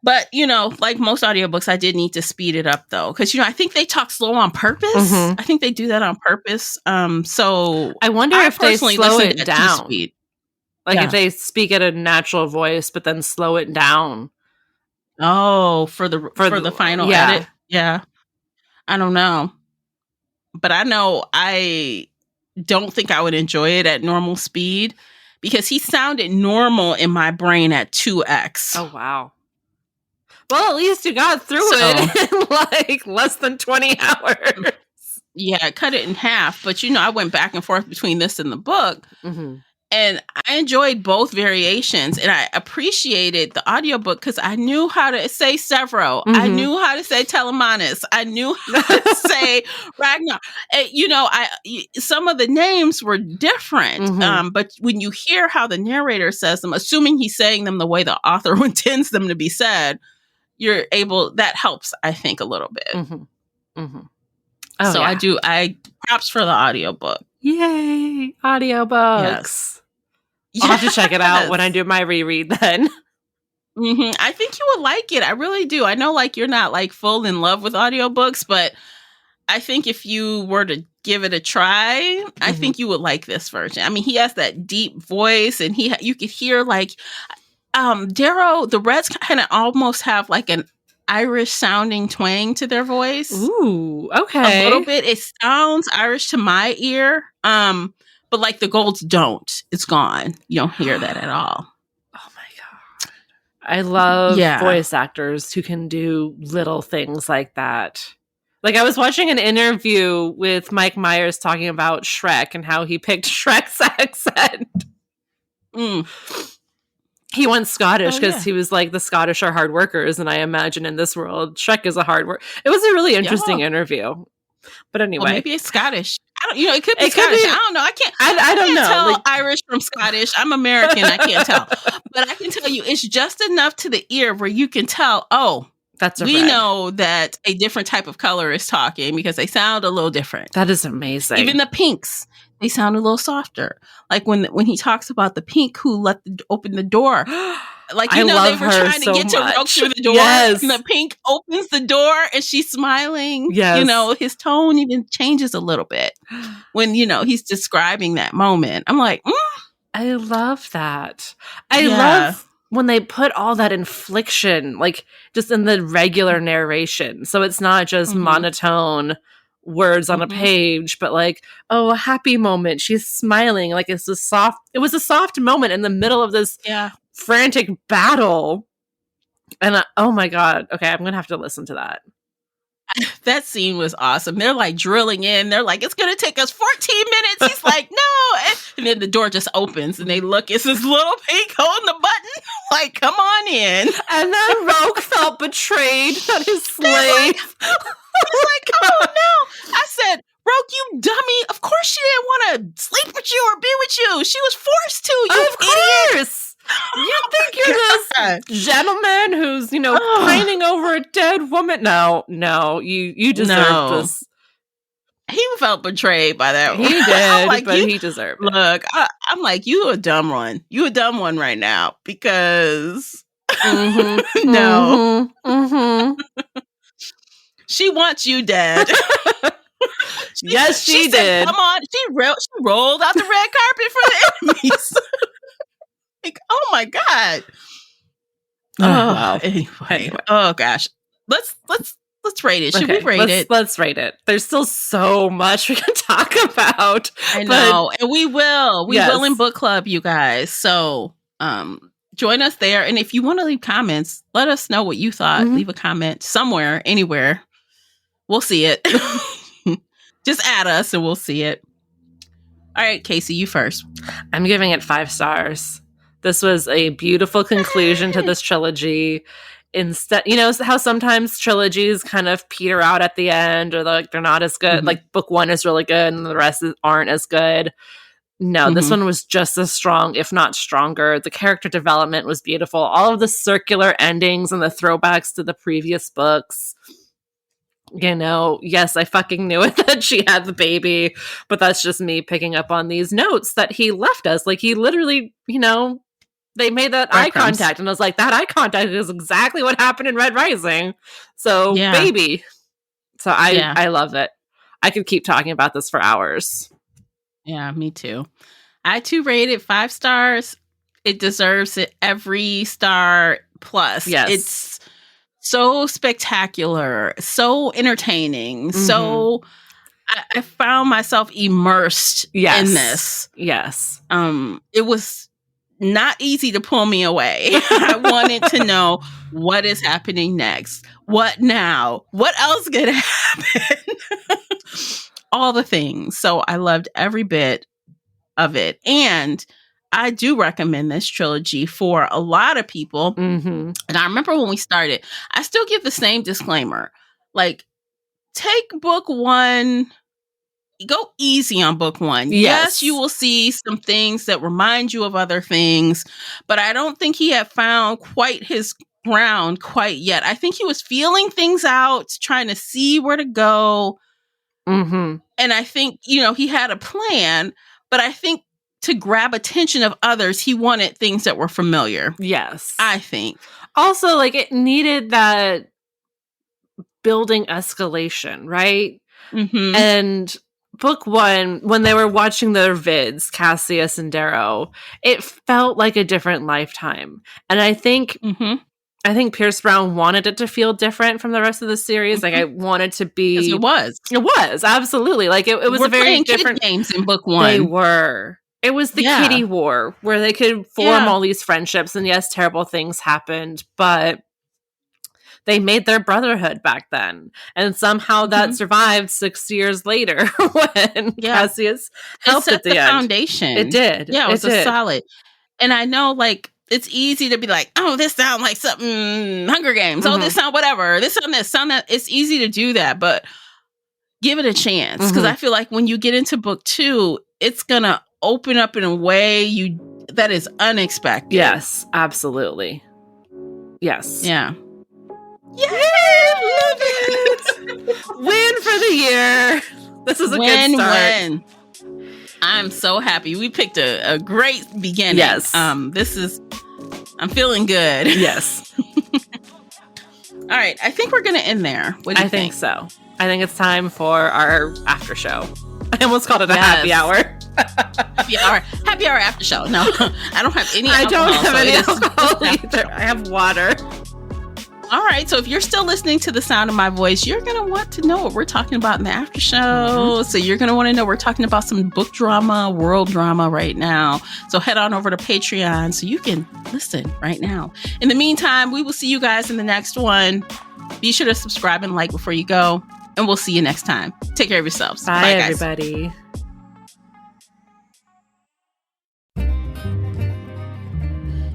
[SPEAKER 3] But, like most audiobooks, I did need to speed it up, though. Because, I think they talk slow on purpose. I think they do that on purpose. So
[SPEAKER 2] I wonder if they slow it down. If they speak at a natural voice, but then slow it down.
[SPEAKER 3] Oh, for the final edit? Yeah. I don't know. But I know I don't think I would enjoy it at normal speed because he sounded normal in my brain at 2x.
[SPEAKER 2] Oh, wow. Well, at least you got through it in less than 20 hours.
[SPEAKER 3] Yeah, I cut it in half. But, I went back and forth between this and the book. And I enjoyed both variations, and I appreciated the audiobook because I knew how to say Severo. I knew how to say Telemanus. I knew how to say Ragnar. And, some of the names were different, but when you hear how the narrator says them, assuming he's saying them the way the author intends them to be said, that helps, I think, a little bit. So yeah. I props for the audiobook.
[SPEAKER 2] Yay, audiobooks.
[SPEAKER 3] Yes.
[SPEAKER 2] I'll have to check it out when I do my reread then.
[SPEAKER 3] I think you would like it. I really do. I know you're not full in love with audiobooks, but I think if you were to give it a try, I think you would like this version. I mean, he has that deep voice and you could hear Darrow, the Reds kind of almost have an Irish sounding twang to their voice.
[SPEAKER 2] Ooh, okay.
[SPEAKER 3] A little bit. It sounds Irish to my ear. But the Golds don't. It's gone. You don't hear that at all.
[SPEAKER 2] Oh my God. I love voice actors who can do little things like that. I was watching an interview with Mike Myers talking about Shrek and how he picked Shrek's accent. He went Scottish because he was the Scottish are hard workers. And I imagine in this world, Shrek is a hard worker. It was a really interesting interview. But anyway.
[SPEAKER 3] Well, maybe it's Scottish. It could be Scottish. I don't know. I don't know. Tell Irish from Scottish. I'm American. I can't tell. But I can tell you it's just enough to the ear where you can tell, we know that a different type of color is talking because they sound a little different.
[SPEAKER 2] That is amazing.
[SPEAKER 3] Even the pinks, they sound a little softer. When he talks about the pink who open the door. They were trying to get to Roke through the door. Yes. And the pink opens the door and she's smiling.
[SPEAKER 2] Yes.
[SPEAKER 3] His tone even changes a little bit when, he's describing that moment. I'm like,
[SPEAKER 2] I love that. I love when they put all that inflection, just in the regular narration. So it's not just monotone words on a page, but a happy moment. She's smiling. It was a soft moment in the middle of this frantic battle. And oh my God. Okay, I'm going to have to listen to that.
[SPEAKER 3] That scene was awesome. They're drilling in. They're it's going to take us 14 minutes. He's like, no. And then the door just opens and they look. It's this little pink holding the button. Come on in.
[SPEAKER 2] And then Roke felt betrayed that his slave.
[SPEAKER 3] He's oh no. I said, Roke, you dummy. Of course she didn't want to sleep with you or be with you. She was forced to, you idiot.
[SPEAKER 2] You think you're this gentleman who's, pining over a dead woman? No, you deserve this.
[SPEAKER 3] he felt betrayed by that.
[SPEAKER 2] He did, like, but he deserved it.
[SPEAKER 3] Look, I'm like, you a dumb one. You a dumb one right now because no. She wants you dead.
[SPEAKER 2] Yes, she did.
[SPEAKER 3] Said, come on. She rolled out the red carpet for the enemies. Like, oh my God.
[SPEAKER 2] Wow.
[SPEAKER 3] Anyway. Oh gosh. Let's rate it. Should we rate it?
[SPEAKER 2] Let's rate it. There's still so much we can talk about.
[SPEAKER 3] I know. And we will. We will in book club, you guys. So join us there. And if you want to leave comments, let us know what you thought. Leave a comment somewhere, anywhere. We'll see it. Just add us and we'll see it. All right, Casey, you first.
[SPEAKER 2] I'm giving it 5 stars. This was a beautiful conclusion to this trilogy. Instead, you know how sometimes trilogies kind of peter out at the end, or they're not as good. Like book 1 is really good and the rest aren't as good. No, this one was just as strong, if not stronger. The character development was beautiful. All of the circular endings and the throwbacks to the previous books. You know, yes, I fucking knew it that she had the baby, but that's just me picking up on these notes that he left us. Like, he literally, you know, they made that eye contact, and I was like, that eye contact is exactly what happened in Red Rising. So, baby. So, I love it. I could keep talking about this for hours.
[SPEAKER 3] Yeah, me too. I too rated 5 stars. It deserves it every star plus.
[SPEAKER 2] Yes.
[SPEAKER 3] It's so spectacular, so entertaining, so I found myself immersed in this.
[SPEAKER 2] Yes.
[SPEAKER 3] It was not easy to pull me away. I wanted to know what is happening next. What now? What else could happen? All the things. So I loved every bit of it. And I do recommend this trilogy for a lot of people. And I remember when we started, I still give the same disclaimer. Like, take book 1, go easy on book 1. Yes, you will see some things that remind you of other things, but I don't think he had found quite his ground quite yet. I think he was feeling things out, trying to see where to go. And I think, you know, he had a plan, but I think to grab attention of others, he wanted things that were familiar.
[SPEAKER 2] Yes.
[SPEAKER 3] I think.
[SPEAKER 2] Also, like, it needed that building escalation, right? And book 1, when they were watching their vids, Cassius and Darrow, it felt like a different lifetime. And I think Pierce Brown wanted it to feel different from the rest of the series. Like, I wanted to be...
[SPEAKER 3] It was,
[SPEAKER 2] absolutely. Like, it was a very different...
[SPEAKER 3] games in book 1.
[SPEAKER 2] They were. It was the kiddie war, where they could form all these friendships. And yes, terrible things happened, but they made their brotherhood back then. And somehow that survived 6 years later when Cassius helped at the end. It set the
[SPEAKER 3] foundation.
[SPEAKER 2] It did.
[SPEAKER 3] Yeah, it was a solid. And I know, like, it's easy to be like, oh, this sounds like something Hunger Games. Oh, this sound whatever. This sound that. It's easy to do that, but give it a chance. Because I feel like when you get into book 2, it's going to open up in a way that is unexpected.
[SPEAKER 2] Yes, absolutely. Yes.
[SPEAKER 3] Yeah.
[SPEAKER 2] Yay! Love it! Win for the year. This is a good start.
[SPEAKER 3] Win. I'm so happy. We picked a great beginning.
[SPEAKER 2] Yes.
[SPEAKER 3] I'm feeling good.
[SPEAKER 2] Yes.
[SPEAKER 3] All right. I think we're going to end there. What do you think?
[SPEAKER 2] I think so. I think it's time for our after show. I almost called it a happy hour. Happy hour after show. No, I don't have any alcohol. I don't have any alcohol either. I have water.
[SPEAKER 3] All right. So if you're still listening to the sound of my voice, you're going to want to know what we're talking about in the after show. So you're going to want to know we're talking about some book drama, world drama right now. So head on over to Patreon so you can listen right now. In the meantime, we will see you guys in the next one. Be sure to subscribe and like before you go. And we'll see you next time. Take care of yourselves.
[SPEAKER 2] Bye guys. Everybody.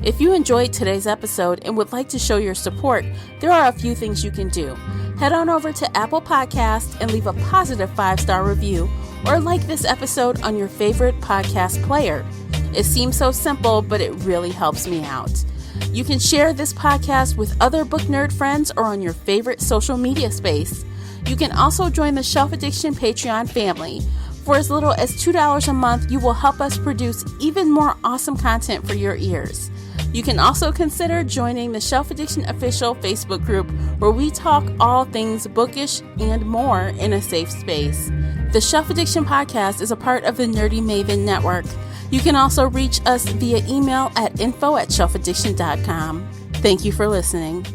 [SPEAKER 1] If you enjoyed today's episode and would like to show your support, there are a few things you can do. Head on over to Apple Podcasts and leave a positive 5-star review, or like this episode on your favorite podcast player. It seems so simple, but it really helps me out. You can share this podcast with other book nerd friends or on your favorite social media space. You can also join the Shelf Addiction Patreon family. For as little as $2 a month, you will help us produce even more awesome content for your ears. You can also consider joining the Shelf Addiction Official Facebook group, where we talk all things bookish and more in a safe space. The Shelf Addiction Podcast is a part of the Nerdy Maven Network. You can also reach us via email at info@shelfaddiction.com. Thank you for listening.